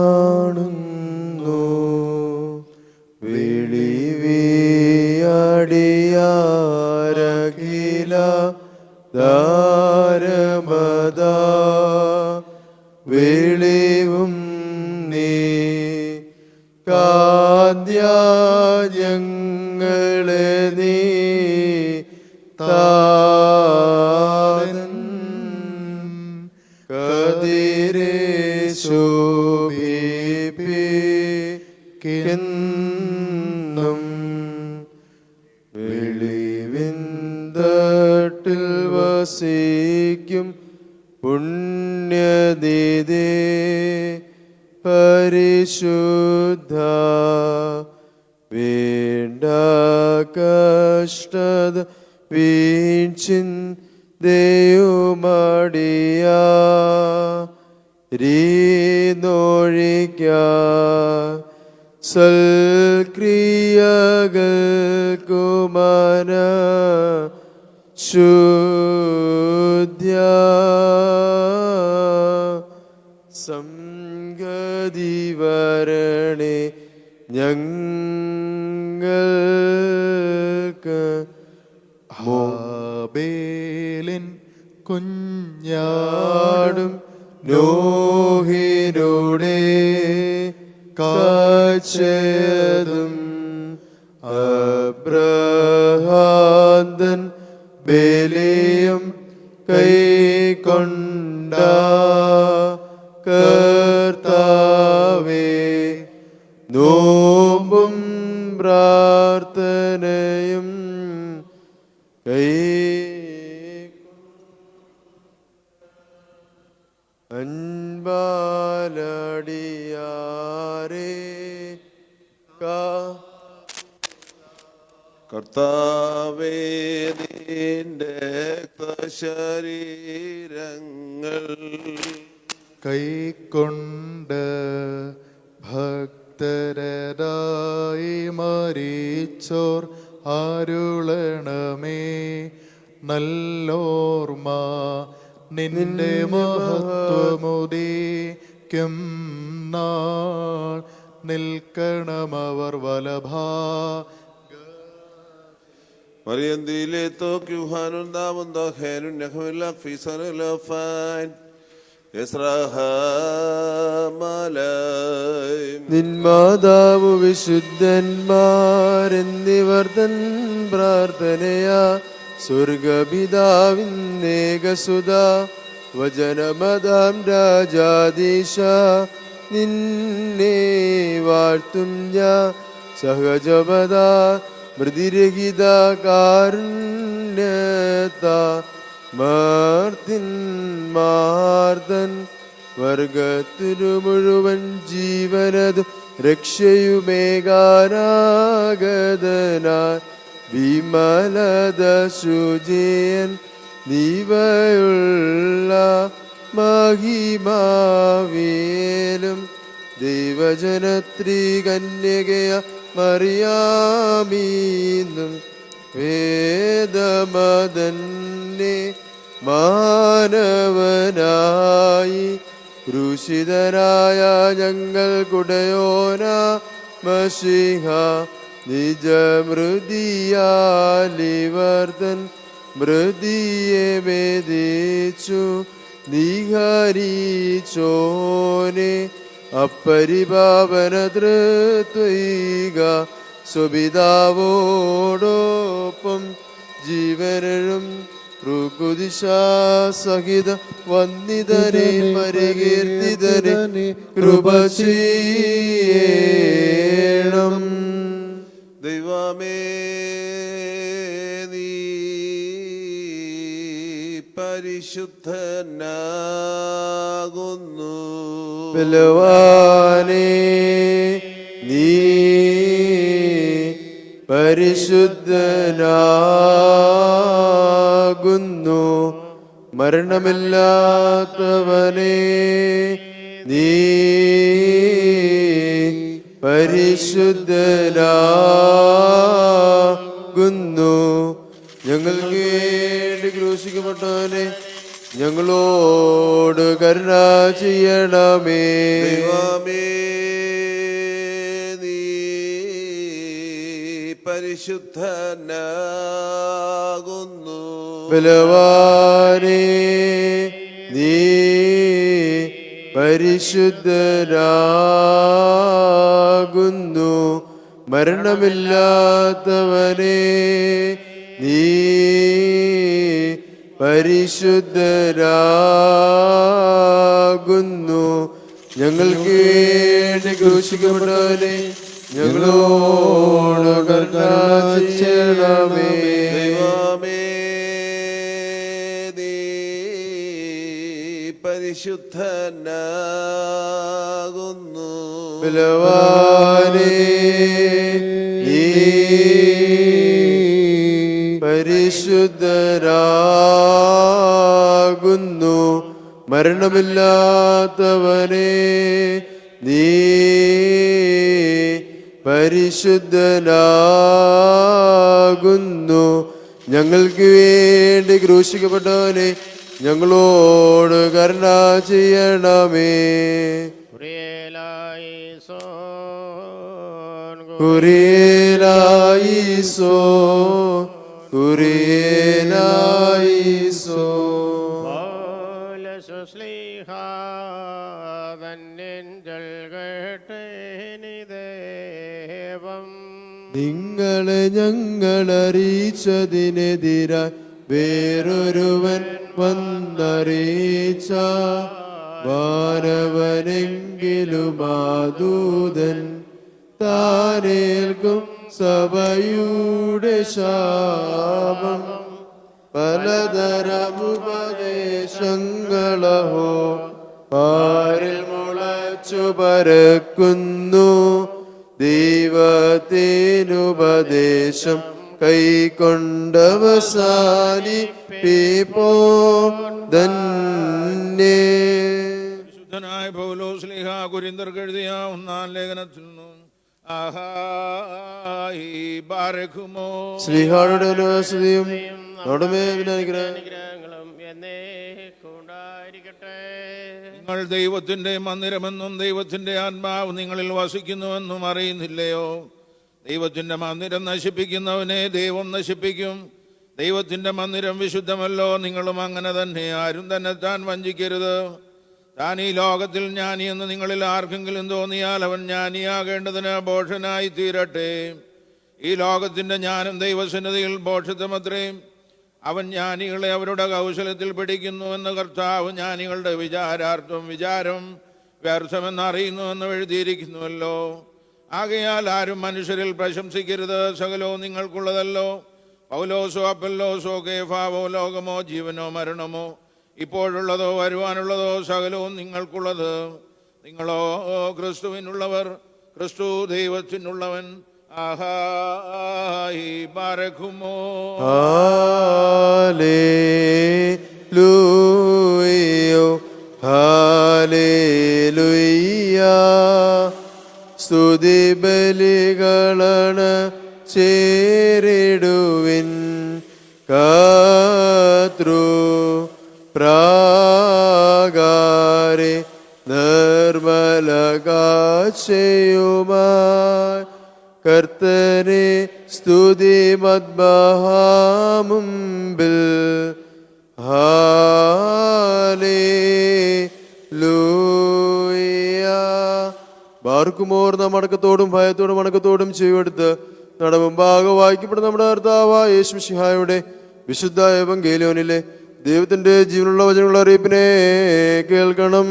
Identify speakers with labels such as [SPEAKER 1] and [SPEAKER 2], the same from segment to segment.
[SPEAKER 1] കാണുന്നു. വിളിവിയടിയാരകില ദാരമദാ വെളിവും നീ കാദ്യാഞങ്ങളെ നീ താതൻ കതിരെ ശോഭിപ്പിക്കെന്നും വെളിവിന്തട്ടിൽ വസിക്കും പുണ്യദീദേ പരിശുദ്ധ വേണ്ട കഷ്ടത വീഴ്ചിന്തയുമടിയ രീനൊഴിക്ക സൽക്രിയകൾക്കുമന ശുദ്ധ്യ സംഗതി വരണേ ഞങ്ങൾക്ക്.
[SPEAKER 2] ഹാബേലിൻ കുഞ്ഞാടും
[SPEAKER 1] നോഹിനോടെ കാഴ്ചതും അബ്രഹാന്തൻ ബലിയും കൈക്കൊണ്ട കർത്താവേ നോമ്പും പ്രാർത്ഥനയും അൻപാലടിയാരേ
[SPEAKER 3] കർത്താവേ നിന്റെ ശരീരങ്ങൾ
[SPEAKER 2] കൈക്കൊണ്ട് ഭക്തരായി മരിച്ചോർ അരുളണമേ നല്ലോർമ്മ നിന്റെ മഹത്വമുദീക്കും നാൾ നിൽക്കണമവർ വലഭാ.
[SPEAKER 3] مريم دي ليتوك يوحنا دامن دخل نخمل في سنة لفان يسرها ملايم
[SPEAKER 1] നിന്മാതാവ് വിശുദ്ധന്മാരെന്നിവർ തൻ പ്രാർത്ഥനയാ സ്വർഗപിതാവിന്നേകസുത വചനമതാം രാജാദീശ നിന്നെ വാഴ്ത്തും ഞാൻ സഹജപദ മൃതിരഹിത കാരുണ്യത മാർത്തിൻ വർഗത്തിനു മുഴുവൻ ജീവനതു രക്ഷയുമേകാനാഗതനായി വിമലത ശുചിയൻ നീവയുള്ള മഹിമാവേലും ദൈവജനത്രീ കന്യകയ മറിയാമീന്നും വേദമതന്നെ മാനവനായി ക്രൂശിതനായ ഞങ്ങൾക്കുടയോന മശിഹ നിജമൃതിയാലിവർത്തൻ മൃതിയെ വേദിച്ചു നിഹരിച്ചോനെ അപ്പരിപാവന തൃത്വൈക സുപിതാവോടൊപ്പം ജീവനും ൃകുദിശാസഹിത വന്ദിതനെ പരികീർത്തിതനെ കൃപ ചെയ്യണം.
[SPEAKER 3] ദൈവമേ നീ പരിശുദ്ധനാകുന്നു.
[SPEAKER 1] ബലവാനേ നീ പരിശുദ്ധനാകുന്നു. മരണമില്ലാത്തവനേ നീ പരിശുദ്ധനാകുന്നു. ഞങ്ങൾക്ക് വേണ്ടി ക്രൂശിക്കപ്പെട്ടവനെ ഞങ്ങളോട് കരുണ ചെയ്യണമേ.
[SPEAKER 3] ദൈവമേ നീ പരിശുദ്ധനാകുന്നു.
[SPEAKER 1] ബലവാനേ നീ പരിശുദ്ധനാകുന്നു. മരണമില്ലാത്തവനേ നീ പരിശുദ്ധനാകുന്നു. ഞങ്ങൾക്ക് വേണ്ടി ക്രൂശിക്കപ്പെട്ടവനെ ഞങ്ങളോട് കരുണ ചെയ്യണമേ.
[SPEAKER 3] ദൈവമേ നീ പരിശുദ്ധനാകുന്നു.
[SPEAKER 1] ബലവാനേ നീ പരിശുദ്ധനാകുന്നു. മരണമില്ലാത്തവനേ നീ പരിശുദ്ധനാകുന്നു. ഞങ്ങൾക്ക് വേണ്ടി ക്രൂശിക്കപ്പെട്ടവനെ ഞങ്ങളോട് കരുണ ചെയ്യണമേ. കുരിയലായിസോ കുരിയലായിസോ. നിങ്ങളെ ഞങ്ങളറിയിച്ചതിനെതിരായി വേറൊരുവൻ വന്നറിയിച്ച വാനവനെങ്കിലും ആദൂതൻ താനേൽക്കും സഭയുടെ ശാപം. പലതരമുപദേശങ്ങളഹോ പാരിൽ മുളച്ചു പരക്കുന്നു. ദൈവത്തിനുപദേശം കൈക്കൊണ്ടവസാനിപ്പിപ്പോ തന്നെ.
[SPEAKER 4] വിശുദ്ധനായ പൗലോസ് ശ്ലീഹ കൊരിന്ത്യർക്ക് എഴുതിയ ഒന്നാം ലേഖനത്തിൽ നിന്നും
[SPEAKER 1] ശ്രീഹായുടെ സ്തുതിയും നമ്മുടെ അനുഗ്രഹങ്ങളും
[SPEAKER 4] നിങ്ങൾ ദൈവത്തിന്റെ മന്ദിരമെന്നും ദൈവത്തിന്റെ ആത്മാവ് നിങ്ങളിൽ വസിക്കുന്നുവെന്നും അറിയുന്നില്ലയോ? ദൈവത്തിന്റെ മന്ദിരം നശിപ്പിക്കുന്നവനെ ദൈവം നശിപ്പിക്കും. ദൈവത്തിന്റെ മന്ദിരം വിശുദ്ധമല്ലോ. നിങ്ങളും അങ്ങനെ തന്നെ. ആരും തന്നെ താൻ വഞ്ചിക്കരുത്. താൻ ഈ ലോകത്തിൽ ജ്ഞാനി എന്ന് നിങ്ങളിൽ ആർക്കെങ്കിലും തോന്നിയാൽ അവൻ ജ്ഞാനിയാകേണ്ടതിന് ഭോഷനായി തീരട്ടെ. ഈ ലോകത്തിന്റെ ജ്ഞാനം ദൈവസന്നിധിയിൽ ഭോഷത്വമത്രേ. അവൻ ജ്ഞാനികളെ അവരുടെ കൗശലത്തിൽ പിടിക്കുന്നു എന്ന് കർത്താവ് ജ്ഞാനികളുടെ വിചാരം വ്യർത്ഥമെന്നറിയുന്നുവെന്ന് എഴുതിയിരിക്കുന്നുവല്ലോ. ആകയാൽ ആരും മനുഷ്യരിൽ പ്രശംസിക്കരുത്. സകലവും നിങ്ങൾക്കുള്ളതല്ലോ. പൗലോസോ അപ്പല്ലോസോ കേഫാവോ ലോകമോ ജീവനോ മരണമോ ഇപ്പോഴുള്ളതോ വരുവാനുള്ളതോ സകലവും നിങ്ങൾക്കുള്ളത്. നിങ്ങളോ ക്രിസ്തുവിനുള്ളവർ, ക്രിസ്തു ദൈവത്തിനുള്ളവൻ. ആഹായി ബാരഖുമോ.
[SPEAKER 1] Hallelujah hallelujah. സ്തുതി ബലികളാണ് ചേരിടുവിൻ. കർത്തൃ പ്രാകാരെ നിർമ്മലകാശയുമായി കർത്തനെ സ്തുതി മദ്ബഹാമുമ്പിൽ. ഹല്ലേലൂയ. ബാർക്കുമോർ നാം അടക്കത്തോടും ഭയത്തോടും അടക്കത്തോടും ചെയ്യുമെടുത്ത് നമ്മുടെ മുമ്പാകെ വായിക്കപ്പെടുന്ന നമ്മുടെ കർത്താവായ യേശു മിശിഹായുടെ വിശുദ്ധ എവങ്കേലിയോനിലെ ദൈവത്തിന്റെ ജീവനുള്ള വചനങ്ങളുടെ അറിയിപ്പിനെ കേൾക്കണം.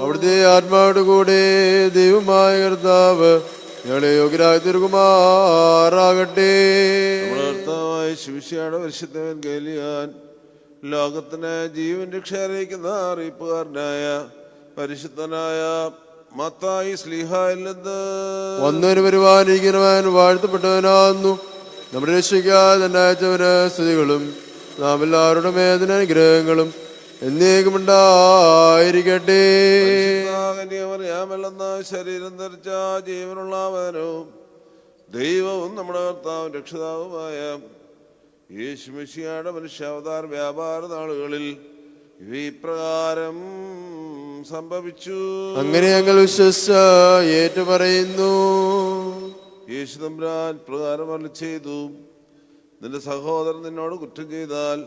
[SPEAKER 1] അവിടുത്തെ ആത്മാവിടെ കൂടെ ദൈവമായ കർത്താവ് ഞങ്ങളെ യോഗ്യരായി തീർക്കുമാറാകട്ടെ.
[SPEAKER 3] കർത്താവായ ശിവശിയുടെ പരിശുദ്ധവൻ കേലിയാൻ ലോകത്തിന് ജീവൻ രക്ഷ അറിയിക്കുന്ന അറിയിപ്പുകാരനായ പരിശുദ്ധനായ മത്തായി ശ്ലീഹായിൽ നിന്ന്
[SPEAKER 1] വന്നവന് വരുവാനിരിക്കുന്നവൻ വാഴ്ത്തപ്പെട്ടവനാകുന്നു. നമ്മുടെ രക്ഷിക്കാതെ തന്നെ അയച്ചവന് സ്തുതികളും നാം എല്ലാവരുടെ മേദന അനുഗ്രഹങ്ങളും എന്നേക്കുമുണ്ടായിരിക്കട്ടെ.
[SPEAKER 3] അറിയാമെന്ന ശരീരം ധരിച്ച ജീവനുള്ള അവനവും ദൈവവും നമ്മുടെ കർത്താവും രക്ഷിതാവുമായ യേശുമിശിഹായുടെ മനുഷ്യാവതാര വ്യാപാര നാളുകളിൽ ഇവ ഇപ്രകാരം സംഭവിച്ചു.
[SPEAKER 1] അങ്ങനെ ഞങ്ങൾ വിശ്വസിച്ച ഏറ്റുപറയുന്നു.
[SPEAKER 3] യേശു തമ്പുരാൻ പ്രകാരം അരുളി ചെയ്തു, നിന്റെ സഹോദരൻ നിന്നോട് കുറ്റം ചെയ്താൽ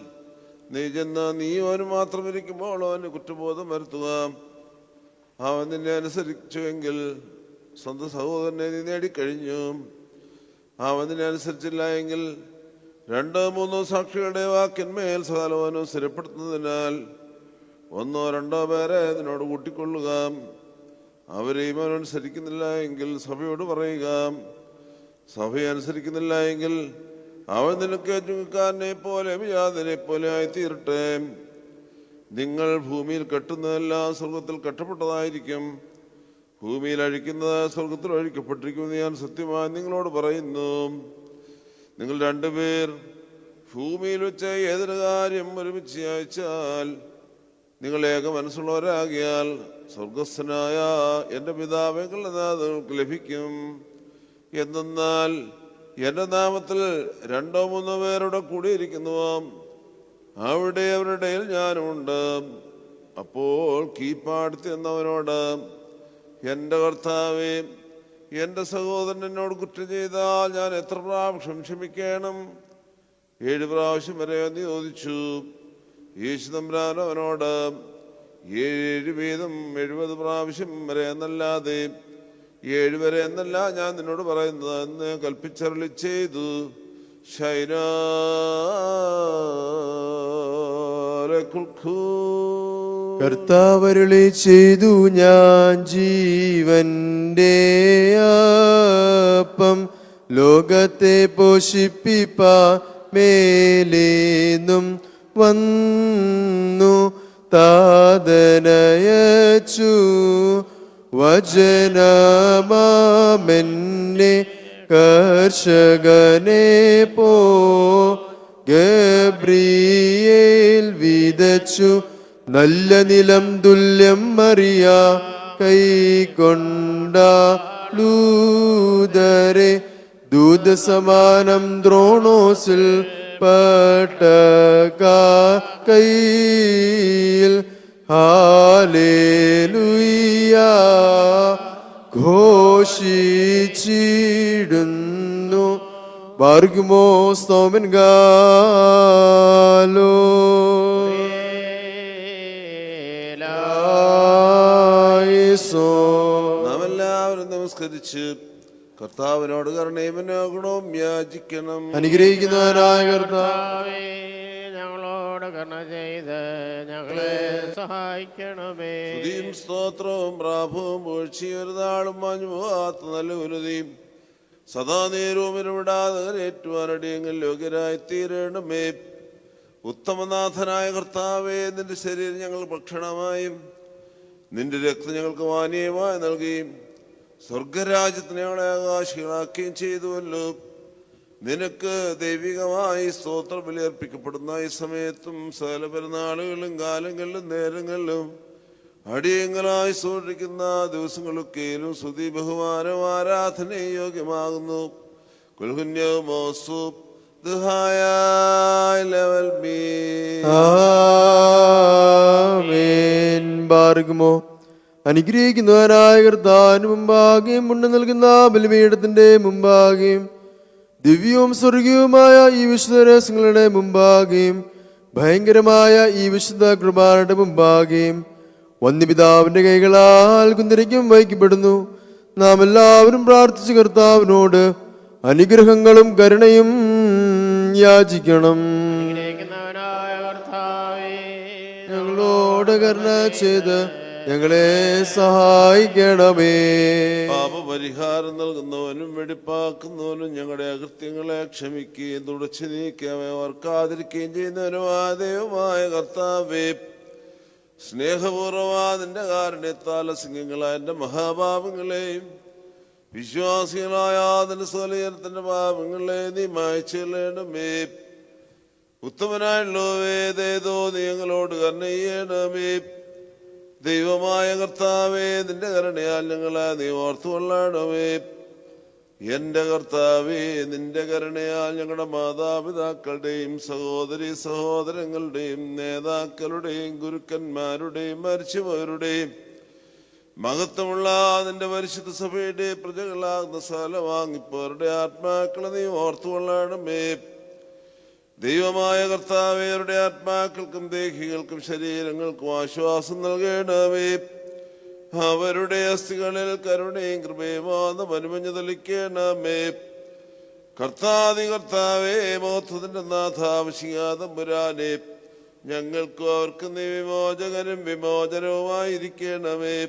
[SPEAKER 3] നീ ചെന്ന് നീ അവന് മാത്രം ഇരിക്കുമ്പോൾ അവന് കുറ്റബോധം വരുത്തുക. അവൻ നിന്നെ അനുസരിച്ചുവെങ്കിൽ സ്വന്തം സഹോദരനെ നീ നേടിക്കഴിഞ്ഞു. അവൻ നിന്നെ അനുസരിച്ചില്ല എങ്കിൽ 2-3 സാക്ഷികളുടെ വാക്കിന്മേൽ സകലവനും സ്ഥിരപ്പെടുത്തുന്നതിനാൽ 1-2 പേരെ നിന്നോട് കൂട്ടിക്കൊള്ളുക. അവരെയും അവൻ അനുസരിക്കുന്നില്ല എങ്കിൽ സഭയോട് പറയുക. സഭയെ അനുസരിക്കുന്നില്ല എങ്കിൽ അവൻ നിനക്ക് ചുങ്കക്കാരനെ പോലെ വിജാതനെ പോലെ ആയിത്തീരട്ടെ. നിങ്ങൾ ഭൂമിയിൽ കെട്ടുന്നതെല്ലാം സ്വർഗത്തിൽ കെട്ടപ്പെട്ടതായിരിക്കും, ഭൂമിയിൽ അഴിക്കുന്നത് സ്വർഗത്തിൽ അഴിക്കപ്പെട്ടിരിക്കുമെന്ന് ഞാൻ സത്യമായി നിങ്ങളോട് പറയുന്നു. നിങ്ങൾ 2 പേർ ഭൂമിയിൽ വെച്ച് ഏതൊരു കാര്യം ഒരുമിച്ച് അയച്ചാൽ നിങ്ങൾ ഏക മനസ്സുള്ളവരാകിയാൽ സ്വർഗസ്ഥനായ എൻ്റെ പിതാവെങ്കിൽ നിങ്ങൾക്ക് ലഭിക്കും. എന്തെന്നാൽ എൻ്റെ നാമത്തിൽ 2-3 പേരുടെ കൂടിയിരിക്കുന്നുവോ അവിടെ അവരുടെ ഇടയിൽ ഞാനുമുണ്ട്. അപ്പോൾ കീഴ്പ്പാടത്തി എന്നവനോട്, എൻ്റെ കർത്താവേ, എൻ്റെ സഹോദരൻ എന്നോട് കുറ്റം ചെയ്താൽ ഞാൻ എത്ര പ്രാവശ്യം ക്ഷമിക്കണം? 7 പ്രാവശ്യം വരെ എന്ന് ചോദിച്ചു. യേശു തമ്പുരാൻ അവനോട്, 7 വീതം 70 പ്രാവശ്യം വരെ എന്നല്ലാതെ 7 വരെ എന്നല്ല ഞാൻ നിന്നോട് പറയുന്നത് എന്ന് കൽപ്പിച്ചരുളി ചെയ്തു.
[SPEAKER 1] കർത്താവരുളി ചെയ്തു, ഞാൻ ജീവന്റെ അപ്പം ലോകത്തെ പോഷിപ്പിപ്പാൻ മേലേന്നും വന്നു താതനയച്ചു. വചനമാമെന്നെ കർഷകനെ പോ ഗബ്രിയേൽ വിതച്ചു. നല്ല നിലം തുല്യം മറിയ കൈക്കൊണ്ടൂതരെ ദൂതസമാനം ദ്രോണോസിൽ പട്ടക കൈയിൽ ഹല്ലേലൂയ ഘോഷിച്ചിടുന്നു. ബാർഗുമോ സ്തോമൻ ഗാലോ
[SPEAKER 3] നാം എല്ലാവരും നമസ്കരിച്ച് കർത്താവിനോട് കരുണയും ഗുണവും യാചിക്കണം.
[SPEAKER 1] അനുഗ്രഹിക്കുന്നവനായ കർത്താവേ,
[SPEAKER 5] ഞങ്ങളോട് കരുണ ചെയ്ത് ഞങ്ങളെ സഹായിക്കണമേ.
[SPEAKER 3] സ്തുതിയും സ്തോത്രവും പ്രാഭവും വീഴ്ചയും ഒരു നാളും മാഞ്ഞു പോകാത്ത നല്ല ഉന്നതിയും സദാ നേരവും ഇടപെടാതെ ഏറ്റുവാനടിയെങ്കിൽ യോഗ്യരായി തീരണമേ. ഉത്തമനാഥനായ കർത്താവേ, നിന്റെ ശരീരം ഞങ്ങൾ ഭക്ഷണമായും നിന്റെ രക്തം ഞങ്ങൾക്ക് പാനീയമായി നൽകുകയും സ്വർഗരാജ്യത്തിന് ഞങ്ങളെ അവകാശികളാക്കുകയും ചെയ്തുവല്ലോ. നിനക്ക് ദൈവികമായി സ്തോത്ര ബലി അർപ്പിക്കപ്പെടുന്ന ഈ സമയത്തും സകല പെരുന്നാളുകളിലും കാലങ്ങളിലും നേരങ്ങളിലും അടിയങ്ങളായി സൂക്ഷിക്കുന്ന ദിവസങ്ങളൊക്കെയും സ്തുതി ബഹുമാനവും ആരാധനയും യോഗ്യമാകുന്നു.
[SPEAKER 1] ആമേൻ. ബാർഗുമോ അനുഗ്രഹിക്കുന്നവനായ കർത്താവിന് മുമ്പാകെയും മുണ്ട് നൽകുന്ന ബലിപീഠത്തിന്റെ മുമ്പാകെയും ദിവ്യവും സ്വർഗീയവുമായ ഈ വിശുദ്ധ രഹസ്യങ്ങളുടെ മുമ്പാകെയും ഭയങ്കരമായ ഈ വിശുദ്ധ കൃപാരുടെ മുമ്പാകെയും വന്യപിതാവിന്റെ കൈകളാൽ കുന്തിരിക്കും വഹിക്കപ്പെടുന്നു. നാം എല്ലാവരും പ്രാർത്ഥിച്ച് കർത്താവിനോട് അനുഗ്രഹങ്ങളും കരുണയും യാചിക്കണം.
[SPEAKER 5] അനുഗ്രഹിക്കുന്നവനായ കർത്താവേ,
[SPEAKER 1] ഞങ്ങളോട് കരുണ ചെയ്ത് ഞങ്ങളെ സഹായിക്കണമേ.
[SPEAKER 3] പാപപരിഹാരം നൽകുന്നവനും വെടിപ്പാക്കുന്നവനും ഞങ്ങളുടെ അകൃത്യങ്ങളെ ക്ഷമിക്കുകയും തുടച്ചു നീക്കുകയും ഓർക്കാതിരിക്കുകയും ചെയ്യുന്നവനുമായ ദൈവമായ കർത്താവേ, സ്നേഹപൂർവ്വമാ നിന്റെ കാരുണ്യത്താൽ സിംഹങ്ങളായ എൻ്റെ മഹാപാപങ്ങളെയും വിശ്വാസികളായ അതിന്റെ സ്വലയനത്തിന്റെ പാപങ്ങളെ നീ മായ്ച്ചേണമേ. ഉത്തമനായുള്ളവേതേതോ നീ ഞങ്ങളോട് കരുണ ചെയ്യണമേ. ദൈവമായ കർത്താവേ, നിന്റെ കരുണയാൽ ഞങ്ങളെ നീ ഓർത്തുകൊള്ളണമേ. എന്റെ കർത്താവേ, നിന്റെ കരുണയാൽ ഞങ്ങളുടെ മാതാപിതാക്കളുടെയും സഹോദരി സഹോദരങ്ങളുടെയും നേതാക്കളുടെയും ഗുരുക്കന്മാരുടെയും മരിച്ചുപോയവരുടെയും മഹത്വമുള്ള നിന്റെ പരിശുദ്ധ സഭയുടെ പ്രജകളാകുന്ന സകല വാങ്ങിപ്പോരുടെ ആത്മാക്കളെ നീ ഓർത്തുകൊള്ളണമേ. ദൈവമായ കർത്താവേ, അവരുടെ ആത്മാക്കൾക്കും ദേഹികൾക്കും ശരീരങ്ങൾക്കും ആശ്വാസം നൽകണമേ. അവരുടെ അസ്ഥികളിൽ കരുണയും കൃപയും അനുമഞ്ഞു തെളിക്കണമേ. കർത്താവേ, മഹത്വത്തിന്റെ നാഥാവശ്യാതമ്പുരാനെ, ഞങ്ങൾക്കും അവർക്കും നീ വിമോചകനും വിമോചനവുമായിരിക്കണമേ.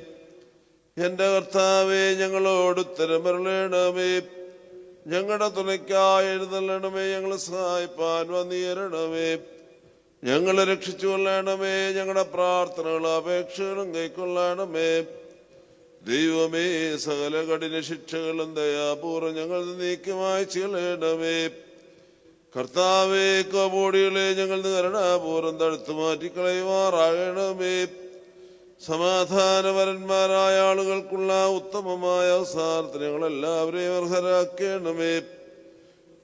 [SPEAKER 3] എന്റെ കർത്താവേ, ഞങ്ങളോട് ഉത്തരമരുളണമേ. ഞങ്ങളുടെ തുണയ്ക്കായി എഴുന്നള്ളണമേ. ഞങ്ങളെ സഹായിപ്പാൻ വന്നേരണമേ. ഞങ്ങളെ രക്ഷിച്ചു കൊള്ളണമേ. ഞങ്ങളുടെ പ്രാർത്ഥനകളും അപേക്ഷകളും കൈക്കൊള്ളണമേ. ദൈവമേ, സകല കഠിന ശിക്ഷകളും ദയാപൂർവ്വം ഞങ്ങൾ നീക്കമായി ചെയ്യണമേ. കർത്താവേ, കോപോടികളെ ഞങ്ങൾ കരുണാപൂർവ്വം തടുത്തു മാറ്റിക്കളയുമാറാകണമേ. സമാധാനപരന്മാരായ ആളുകൾക്കുള്ള ഉത്തമമായ അവസാനത്തിന് ഞങ്ങളെല്ലാവരെയും അർഹരാക്കണമേ.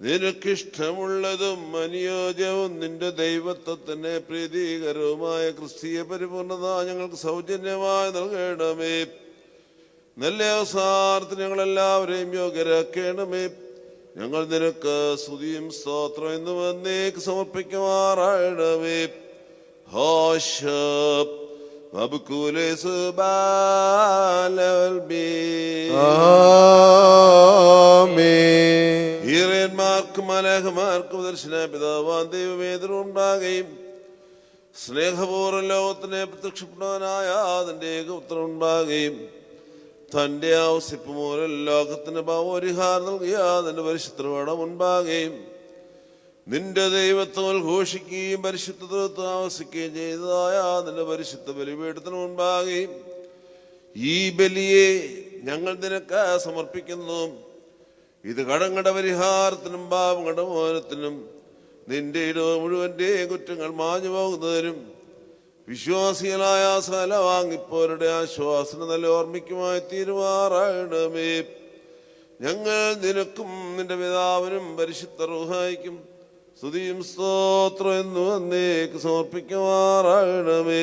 [SPEAKER 3] നിനക്കിഷ്ടമുള്ളതും അനുയോജ്യവും നിന്റെ ദൈവത്വത്തിന് പ്രീതികരവുമായ ക്രിസ്തീയ പരിപൂർണത ഞങ്ങൾക്ക് സൗജന്യമായി നൽകണമേ. നല്ല അവസാനത്തിന് ഞങ്ങളെല്ലാവരെയും യോഗ്യരാക്കണമേ. ഞങ്ങൾ നിനക്ക് സ്തുതിയും സ്തോത്രം എന്നും എന്നേക്ക് സമർപ്പിക്കുമാറാകണമേ. ഹോശബ് ഹീറന്മാർക്കും മലഹമാർക്കും ദർശന പിതാവാൻ ദൈവവേദനുണ്ടാകുകയും സ്നേഹപൂർവ്വം ലോകത്തിനെ പ്രത്യക്ഷപ്പെടുവാനായ അതിൻ്റെ ഏകപുത്രം ഉണ്ടാകുകയും തൻ്റെ ആവശ്യപ്പ് മൂലം ലോകത്തിന് ഭാവോരിഹാരം നൽകിയ അതിൻ്റെ പരിശുദ്ധവടം ഉണ്ടാകുകയും നിന്റെ ദൈവത്വം ഘോഷിക്കുകയും പരിശുദ്ധത്വം ആവസിക്കുകയും ചെയ്തതായ നിന്റെ പരിശുദ്ധ ബലിപീഠത്തിന് മുൻപാകുകയും ഈ ബലിയെ ഞങ്ങൾ നിനക്ക് സമർപ്പിക്കുന്നു. ഇത് കടങ്ങളുടെ പരിഹാരത്തിനും പാപങ്ങളുടെ മോചനത്തിനും നിന്റെ ഇടവ് മുഴുവൻ്റെ കുറ്റങ്ങൾ മാഞ്ഞു പോകുന്നതിനും വിശ്വാസികളായ സകല വാങ്ങിപ്പോരുടെ ആശ്വാസന നല്ല ഓർമ്മിക്കുമായി തീരുമാറാകണമേ. ഞങ്ങൾ നിനക്കും നിന്റെ പിതാവിനും പരിശുദ്ധ റൂഹായിക്കും സ്തുതിയും സ്തോത്രം എന്നു എന്നേക്ക് സമർപ്പിക്കുമാറാകണമേ.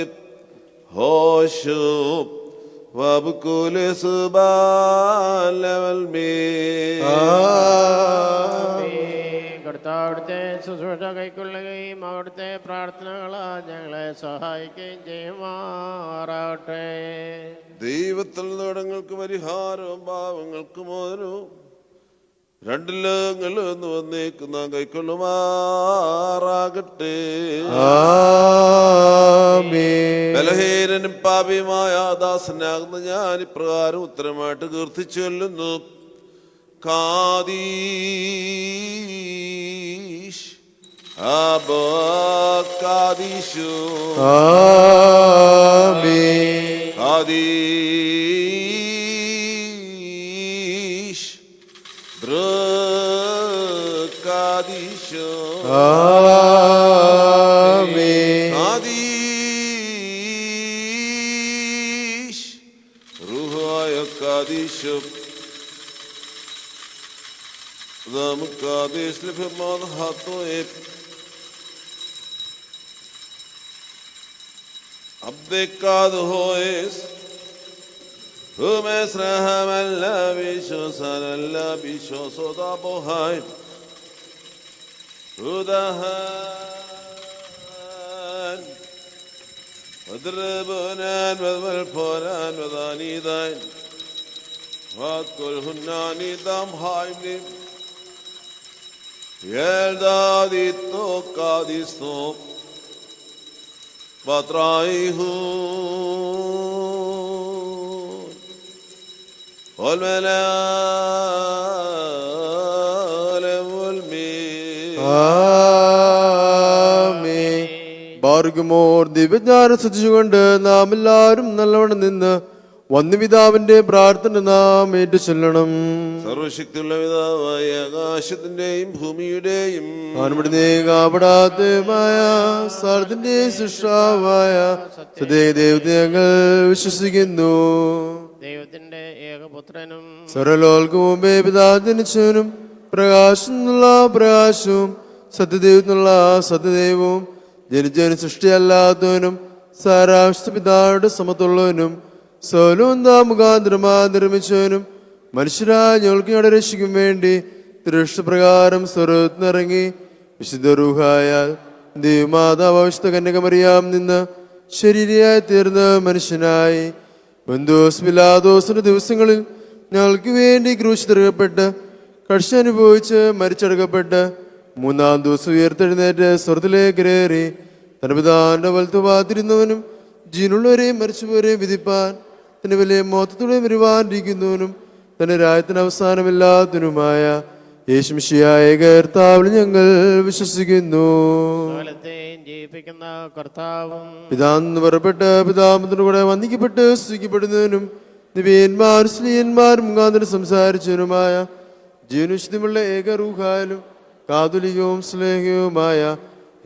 [SPEAKER 3] ഹോശോ വബുക്കുലെ സുബാലവൽമേ.
[SPEAKER 5] കർത്താവിടുത്തെ ശുശ്രൂഷ കൈക്കൊള്ളുകയും അവിടുത്തെ പ്രാർത്ഥനകളാൽ ഞങ്ങളെ സഹായിക്കുകയും ചെയ്യുമാറാകട്ടെ.
[SPEAKER 3] ദൈവത്തിൽ നിടങ്ങൾക്ക് പരിഹാരവും പാവങ്ങൾക്ക് മോചനവും രണ്ടിലങ്ങൾ എന്ന് വന്നേക്കുന്ന കൈക്കൊള്ളുമാറാകട്ടെ. ബലഹീനനും പാപിയുമായ ദാസനാകുന്ന ഞാൻ ഇപ്രകാരം ഉത്തരമായിട്ട് കീർത്തിച്ചു കൊല്ലുന്നു. കാദീശ് കാദീശു കാദീശ് കാദീശു കാദീശ് റുഹായ കാദീശു കാദീശ് ലഫിർമാൻ ഹാത്തോയ് അബ്ദെക്കാദ് ഹോയസ് Humesrahem alla bishosan alla bishosoda bohay Udahan Adrebunan Vadvalponan Vadanidain Vadkul Hunani Dam Haimnim Yeldadito Kadisto Batraihu
[SPEAKER 1] ബാർഗുമോർ ദിവ്യജ്ഞാനം ശ്രദ്ധിച്ചുകൊണ്ട് നാം എല്ലാവരും നല്ലവണ്ണം നിന്ന് വന്യപിതാവിന്റെ പ്രാർത്ഥന നാം ഏറ്റു ചൊല്ലണം.
[SPEAKER 3] സർവശക്തിയുള്ള പിതാവായ ആകാശത്തിന്റെയും ഭൂമിയുടെയും
[SPEAKER 1] കാപടാത്തമായ സ്ഥലത്തിന്റെ സൃഷ്ടാവായ ദൈവത്തെ ഞങ്ങൾ വിശ്വസിക്കുന്നു.
[SPEAKER 5] ദൈവത്തിന്റെ ഏകപുത്രനും
[SPEAKER 1] സർവലോകൾക്ക് മുമ്പേ പിതാവ് ജനിച്ചവനും പ്രകാശം എന്നുള്ള പ്രകാശവും സത്യദൈവത്തിനുള്ള സത്യദൈവവും ജനിച്ചവനും സൃഷ്ടിയല്ലാത്തവനും സാരാംശ പിതാവിടെ സമത്തുള്ളവനും സൗലോന്താ മുഖാന്തരമാ നിർമ്മിച്ചവനും മനുഷ്യരായ ഞങ്ങൾക്ക് ഞങ്ങളുടെ രക്ഷിക്കും വേണ്ടി ദൃഷ്ടപ്രകാരം സ്വർഗത്തിനിറങ്ങി വിശുദ്ധ റൂഹായാൽ ദൈവമാതാവ് വിശുദ്ധ കന്യകമറിയാം നിന്ന് ശരീരയായി തീർന്ന് മനുഷ്യനായി ബന്ധോസ് പിലാദോസിന്റെ ദിവസങ്ങളിൽ ഞങ്ങൾക്ക് വേണ്ടി ക്രൂശിതറക്കപ്പെട്ട് കക്ഷ അനുഭവിച്ച് മരിച്ചടക്കപ്പെട്ട് മൂന്നാം ദിവസം ഉയർത്തെഴുന്നേറ്റ് സ്വർഗത്തിലേക്ക് കയറി തന്റെ പിതാവിന്റെ വലത്ത് പാത്തിരുന്നവനും ജീവനുള്ളവരെയും മരിച്ചുപോരെയും വിധിപ്പാൻ തന്റെ വലിയ മൊത്തത്തോടെ വരുവാനിരിക്കുന്നവനും തന്റെ രാജ്യത്തിന് അവസാനമില്ലാത്തവനുമായ യേശുമിശിഹായ കർത്താവിൽ ഞങ്ങൾ വിശ്വസിക്കുന്നു.
[SPEAKER 5] സകലത്തെയും ജീവിപ്പിക്കുന്ന കർത്താവും
[SPEAKER 1] പിതാന്ന് പുറപ്പെട്ട് പിതാമത്തിനു കൂടെ വന്ദിക്കപ്പെട്ട് സ്തുതിക്കപ്പെടുന്നതിനും നിവേന്മാരും സ്ത്രീയന്മാരും മുഖാന്തരം സംസാരിച്ചവനുമായ ജീവനുശുദ്ധിമുള്ള ഏകറൂഹായാലും കാതുലികവും സ്നേഹവുമായ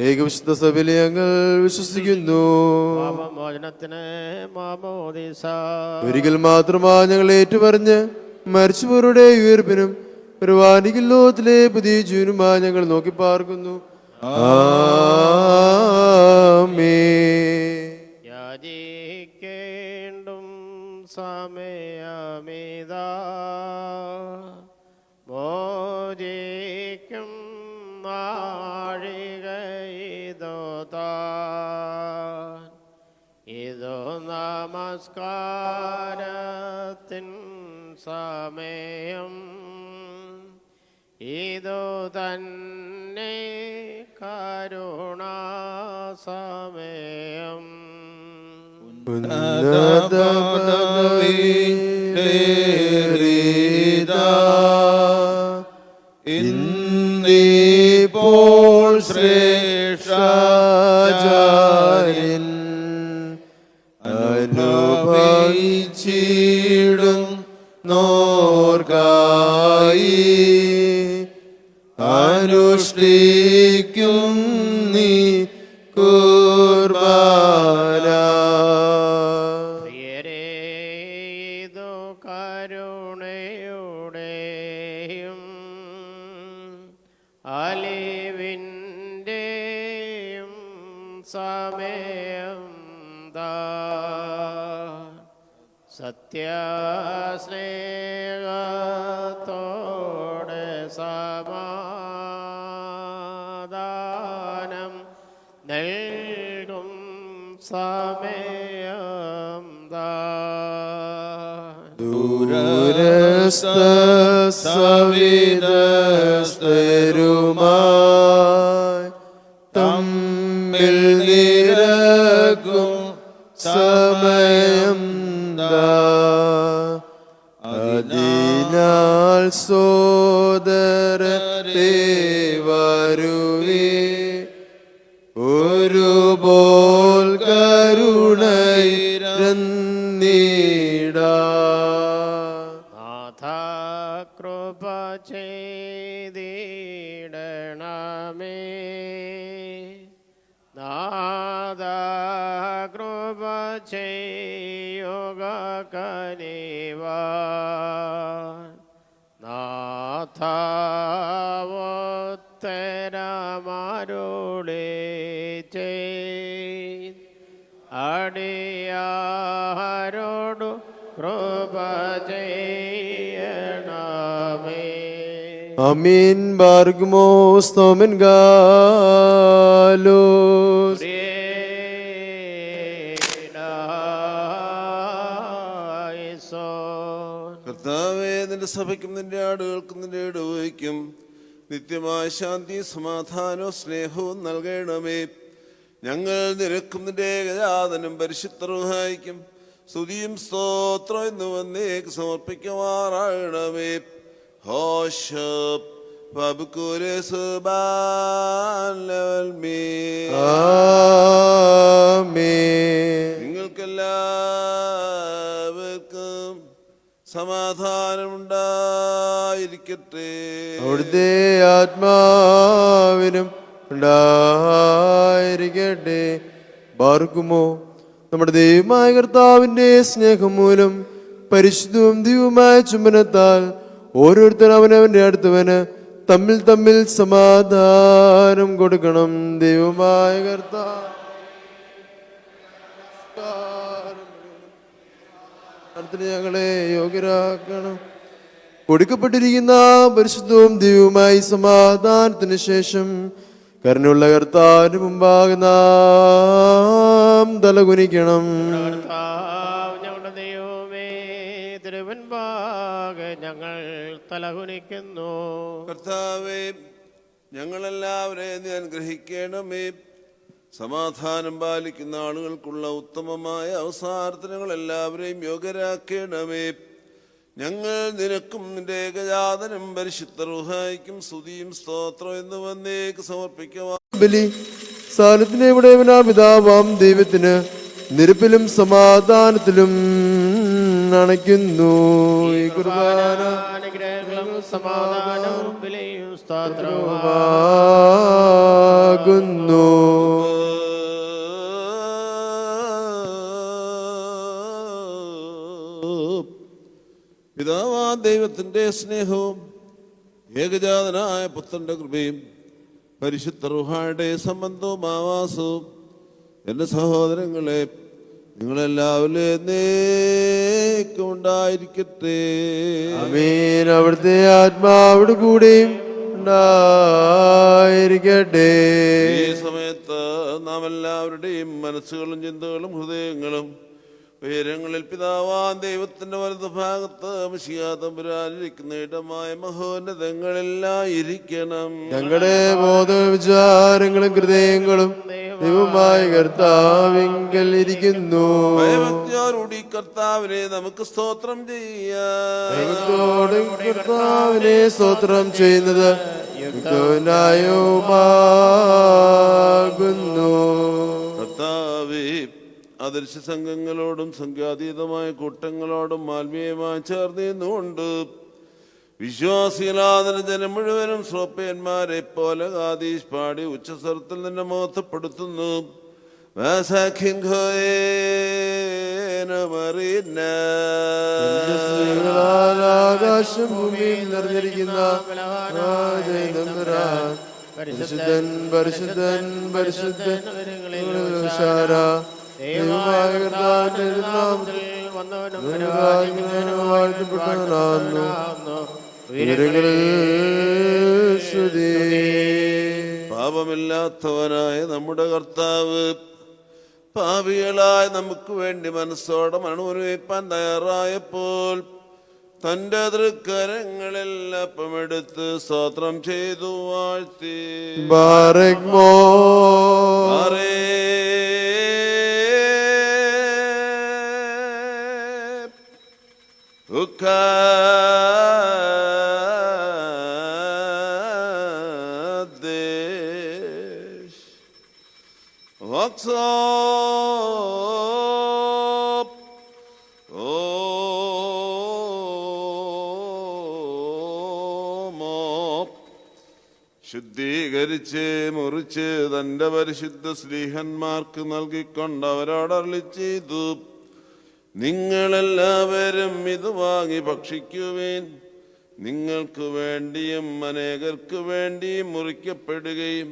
[SPEAKER 1] ഏകവിശുദ്ധ സഭയിലെ ഞങ്ങൾ വിശ്വസിക്കുന്നു.
[SPEAKER 5] പാപമോചനത്തിന് മാമോദീസ
[SPEAKER 1] ഒരിക്കൽ മാത്രമാ ഞങ്ങൾ ഏറ്റുപറഞ്ഞ് മരിച്ചുപോരുടെ ഉയർപ്പിനും ഒരു വാനികൽ ലോകത്തിലെ പുതിയ ജീവനുമായി ഞങ്ങൾ നോക്കി പാർക്കുന്നു. ആമേൻ.
[SPEAKER 5] യാചിക്കേണ്ടും സമയമിതാ മോചിക്കും നാഴികയിതോ താൻ ഇതോ നമസ്കാരത്തിൻ സമയം ഇതോ തന്നെ കരുണാസമയം
[SPEAKER 1] ഇന്നിപ്പോൾ ശ്രേഷ്ഠാചാര്യൻ അനുഭവിച്ചിടും നോർക്കായി അനുഷ്ഠിക്കും നീ കുർബാന.
[SPEAKER 5] പ്രിയരേ ഇതു കരുണയുടെയും അലിവിൻ്റെയും സമയം താ സത്യസ്നേഹത്തോടെ സമാധാനം നൽകും സമയം താ
[SPEAKER 1] ദൂരസ്ഥ സവിധസ്ഥരുമായി തമ്മിൽ നിരക്കും സമയം അതിനാൽ സോദരത്തെ വരുവേ ഒരുപോൽ കരുണയിരന്നിടാ.
[SPEAKER 5] നാഥ കൃപ ചെയ്തിടണമേ നാഥ കൃപ ചെയ്യുക കനിവാൻ നാഥ ഉത്തരമരുളി ചെയ് അടിയാരോടു കൃപ ചെയ്യണമേ.
[SPEAKER 1] അമീൻ ബാർഗ്മോ സ്തോമൻ ഗാലോസ്.
[SPEAKER 3] കർത്താവേ, നിന്റെ സഭയ്ക്കും നിന്റെ ആടുകൾക്കും നിന്റെ ഇടവയ്ക്കും നിത്യമായ ശാന്തി സമാധാനവും സ്നേഹവും നൽകണമേ. ഞങ്ങൾ നിരക്കും നിന്റെ ഏകജാതനും പരിശുദ്ധ റൂഹായിക്കും സ്തുതിയും സ്തോത്രം എന്ന് വന്നേക്ക് സമർപ്പിക്കുമാറാകണമേ. ഹോഷബ് നിങ്ങൾക്കെല്ലാവർക്കും സമാധാനമുണ്ടായിരിക്കട്ടെ.
[SPEAKER 1] അവിടുത്തെ ആത്മാവിനും ഉണ്ടായിരിക്കട്ടെ. ബാർക്കുമോ നമ്മുടെ ദൈവമായ കർത്താവിന്റെ സ്നേഹം മൂലം പരിശുദ്ധവും ദിവ്യവുമായ ചുംബനത്താൽ ഓരോരുത്തർ അവനവന്റെ അടുത്തവന് തമ്മിൽ തമ്മിൽ സമാധാനം കൊടുക്കണം. ദൈവമായ കർത്താവ് ഞങ്ങളെ യോഗ്യരാക്കണം. കൊടുക്കപ്പെട്ടിരിക്കുന്ന പരിശുദ്ധവും ദിവ്യവുമായി സമാധാനത്തിന് ശേഷം കരുണയുള്ള കർത്താവിന് മുമ്പാകെ നാം തലകുനിക്കണം.
[SPEAKER 5] ഞങ്ങളുടെ ദൈവമേ, തിരുവൻപാകെ ഞങ്ങൾ തലകുനിക്കുന്നു.
[SPEAKER 3] കർത്താവേ, ഞങ്ങളെല്ലാവരെയും നീ അനുഗ്രഹിക്കണമേ. സമാധാനം പാലിക്കുന്ന ആളുകൾക്കുള്ള ഉത്തമമായ അവസാനത്തിന് ഞങ്ങളെല്ലാവരെയും യോഗ്യരാക്കണമേ. ഞങ്ങൾ നിനക്കും നിന്റെ ഏകജാതനും പരിശുദ്ധ റൂഹായിക്കും സ്തുതിയും സ്തോത്രം എന്ന് വന്നേക്ക് സമർപ്പിക്കുവാൻ
[SPEAKER 1] ബലി സാലത്തിനെ ഇവിടെ പിതാവാം ദൈവത്തിന് നിരപ്പിലും സമാധാനത്തിലും അണയ്ക്കുന്നു. ഈ കുർബാന
[SPEAKER 5] അനുഗ്രഹങ്ങളും സമാധാനവും വിലയും
[SPEAKER 1] ാകുന്നു.
[SPEAKER 3] പിതാവാ ദൈവത്തിന്റെ സ്നേഹവും ഏകജാതനായ പുത്രന്റെ കൃപയും പരിശുദ്ധ റൂഹായുടെ സംബന്ധവും ആവാസവും എൻ്റെ സഹോദരങ്ങളെ നിങ്ങളെല്ലാവരും എന്നേക്കും ഉണ്ടായിരിക്കട്ടെ.
[SPEAKER 1] ആമേൻ. അവിടുത്തെ ആത്മാവിടെ കൂടെയും ഉണ്ടായിരിക്കട്ടെ.
[SPEAKER 3] ഈ സമയത്ത് നാം എല്ലാവരുടെയും മനസ്സുകളും ചിന്തകളും ഹൃദയങ്ങളും ഉയരങ്ങളിൽ പിതാവാൻ ദൈവത്തിന്റെ വലതുഭാഗത്ത് തമ്പുരാനിരിക്കുന്ന ഇടമായ മഹോന്നതങ്ങളെല്ലാം ഇരിക്കണം.
[SPEAKER 1] ഞങ്ങളുടെ ബോധ വിചാരങ്ങളും ഹൃദയങ്ങളും ദൈവമായ കർത്താവിങ്കൽ ഇരിക്കുന്നു.
[SPEAKER 3] ഭയഭക്തിയോടുകൂടി കർത്താവിനെ നമുക്ക് സ്തോത്രം ചെയ്യാം.
[SPEAKER 1] ദൈവത്തോടും കർത്താവിനെ സ്തോത്രം ചെയ്യുന്നത് യുക്തനായുമാകുന്നു.
[SPEAKER 3] കർത്താവേ, അദൃശ്യ സംഘങ്ങളോടും സംഖ്യാതീതമായ കൂട്ടങ്ങളോടും ആത്മീയമായി ചേർന്നുകൊണ്ട് വിശ്വാസികളാദന ജനം മുഴുവനും ശ്രോപ്പയന്മാരെ പോലെ ഖാദീശ് പാടി ഉച്ചസ്വരത്തിൽ നിന്നെ മഹത്വപ്പെടുത്തുന്നു.
[SPEAKER 1] ആകാശം ഭൂമിയിൽ നിറഞ്ഞിരിക്കുന്ന പരിശുദ്ധൻ പരിശുദ്ധൻ പരിശുദ്ധൻ ദൈവമായ കർത്താവിന്റെ നാമത്തിൽ വാഴ്ത്തപ്പെട്ടവനാകുന്നു. ഉയരങ്ങളിൽ സ്തുതി.
[SPEAKER 3] പാപമില്ലാത്തവനായ നമ്മുടെ കർത്താവ് പാപികളായ നമുക്ക് വേണ്ടി മനസ്സോടെ മരണമനുഭവിപ്പാൻ തയ്യാറായപ്പോൾ തന്റെ തൃക്കരങ്ങളിൽ അപ്പമെടുത്ത് സ്തോത്രം ചെയ്തു വാഴ്ത്തി
[SPEAKER 1] ബാരക്മോ
[SPEAKER 3] ശുദ്ധീകരിച്ച് മുറിച്ച് തന്റെ പരിശുദ്ധ സ്ലീഹന്മാർക്ക് നൽകിക്കൊണ്ട് അവരോട് അരുളി ചെയ്തു, നിങ്ങളെല്ലാവരും ഇത് വാങ്ങി ഭക്ഷിക്കുവേൻ. നിങ്ങൾക്ക് വേണ്ടിയും അനേകർക്ക് വേണ്ടിയും മുറിക്കപ്പെടുകയും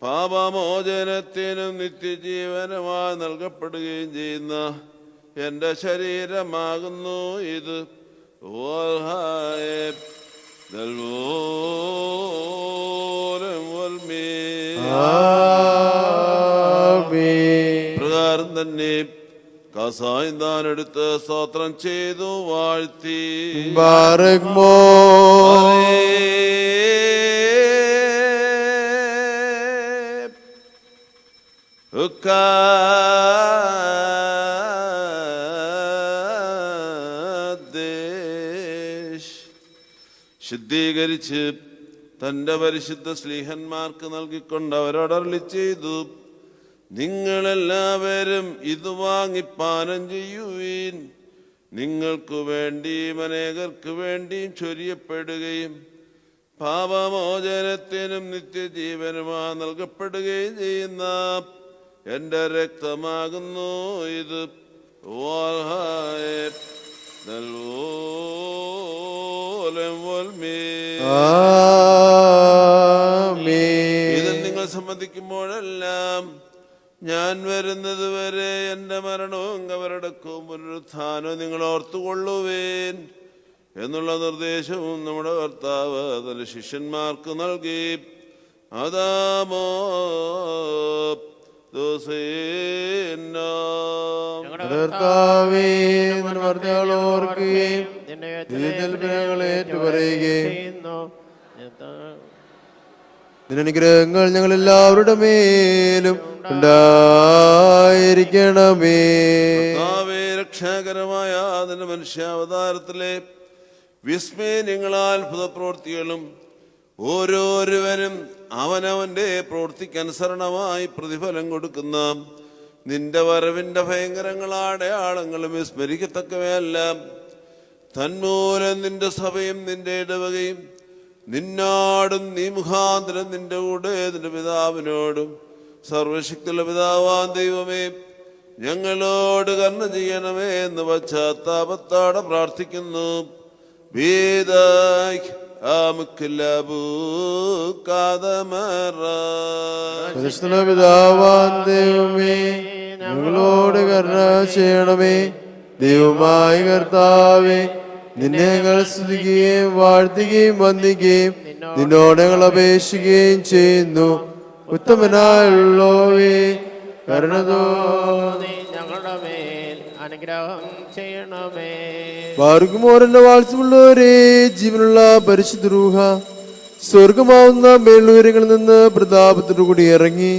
[SPEAKER 3] പാപമോചനത്തിനും നിത്യജീവനമായി നൽകപ്പെടുകയും ചെയ്യുന്ന എൻ്റെ ശരീരമാകുന്നു ഇത്. പ്രകാരം തന്നെ കാസായും താനെടുത്ത് സ്തോത്രം ചെയ്തു വാഴ്ത്തി
[SPEAKER 1] ബാരക്മോ
[SPEAKER 3] ശുദ്ധീകരിച്ച് തന്റെ പരിശുദ്ധ സ്ലീഹന്മാർക്ക് നൽകിക്കൊണ്ട് അവരോട് അരുളി ചെയ്തു, നിങ്ങളെല്ലാവരും ഇത് വാങ്ങി പാനം ചെയ്യുവീൻ. നിങ്ങൾക്ക് വേണ്ടിയും അനേകർക്ക് വേണ്ടിയും ചൊരിയപ്പെടുകയും പാപമോചനത്തിനും നിത്യജീവനുമായി നൽകപ്പെടുകയും ചെയ്യുന്ന എൻ്റെ രക്തമാകുന്നു ഇത്. The കബറടക്കവും പുനരുത്ഥാനവും നിങ്ങൾ ഓർത്തുകൊള്ളുവേൻ എന്നുള്ള നിർദ്ദേശവും നമ്മുടെ കർത്താവ് തന്റെ ശിഷ്യന്മാർക്ക് നൽകി. അതാമോ
[SPEAKER 1] കർത്താവേ, നിന്റെ വാർത്തകൾ ഓർക്കുകയും ഞങ്ങളെ ഏറ്റുപറയുകയും നിന്റെ അനുഗ്രഹങ്ങൾ ഞങ്ങൾ എല്ലാവരുടെ മേലും ഉണ്ടായിരിക്കണമേ.
[SPEAKER 3] രക്ഷാകരമായ അതിന്റെ മനുഷ്യാവതാരത്തിലെ വിസ്മയങ്ങളാൽ അത്ഭുത പ്രവൃത്തികളും ഓരോരുവനും അവനവന്റെ പ്രവൃത്തിക്കനുസരണമായി പ്രതിഫലം കൊടുക്കുന്ന നിന്റെ വരവിന്റെ ഭയങ്കരങ്ങളാടെ ആളങ്ങളും വിസ്മരിക്കത്തക്കവയല്ല. തന്മൂലം നിന്റെ സഭയും നിന്റെ ഇടവകയും നിന്നാടും നീ മുഖാന്തരം നിന്റെ കൂടെ നിന്റെ പിതാവിനോടും സർവശക്തിയുള്ള പിതാവാൻ ദൈവമേ ഞങ്ങളോട് കരുണ ചെയ്യണമേ എന്ന് പശ്ചാത്താപത്തോടെ പ്രാർത്ഥിക്കുന്നു.
[SPEAKER 1] പിതാവാൻ ദൈവമേ ഞങ്ങളോട് കരുണ ചെയ്യണമേ. ദൈവമായ കർത്താവേ, നിന്നെ ഞങ്ങൾ സ്തുതിക്കുകയും വാഴ്ത്തുകയും വന്ദിക്കുകയും നിന്നോട് ഞങ്ങൾ അപേക്ഷിക്കുകയും ചെയ്യുന്നു. ഉത്തമനായുള്ളോവേ, കരുണ തോന്നി
[SPEAKER 5] ഞങ്ങളുടെ മേൽ അനുഗ്രഹം ചെയ്യണമേ.
[SPEAKER 1] ബാർക്കുമോറിന്റെ വാത്സല്യമുള്ളവരെ, ജീവനുള്ള പരിശുദ്ധ റൂഹ സ്വർഗമാവുന്ന മേലുയരങ്ങളിൽ നിന്ന് പ്രതാപത്തോടു കൂടി ഇറങ്ങി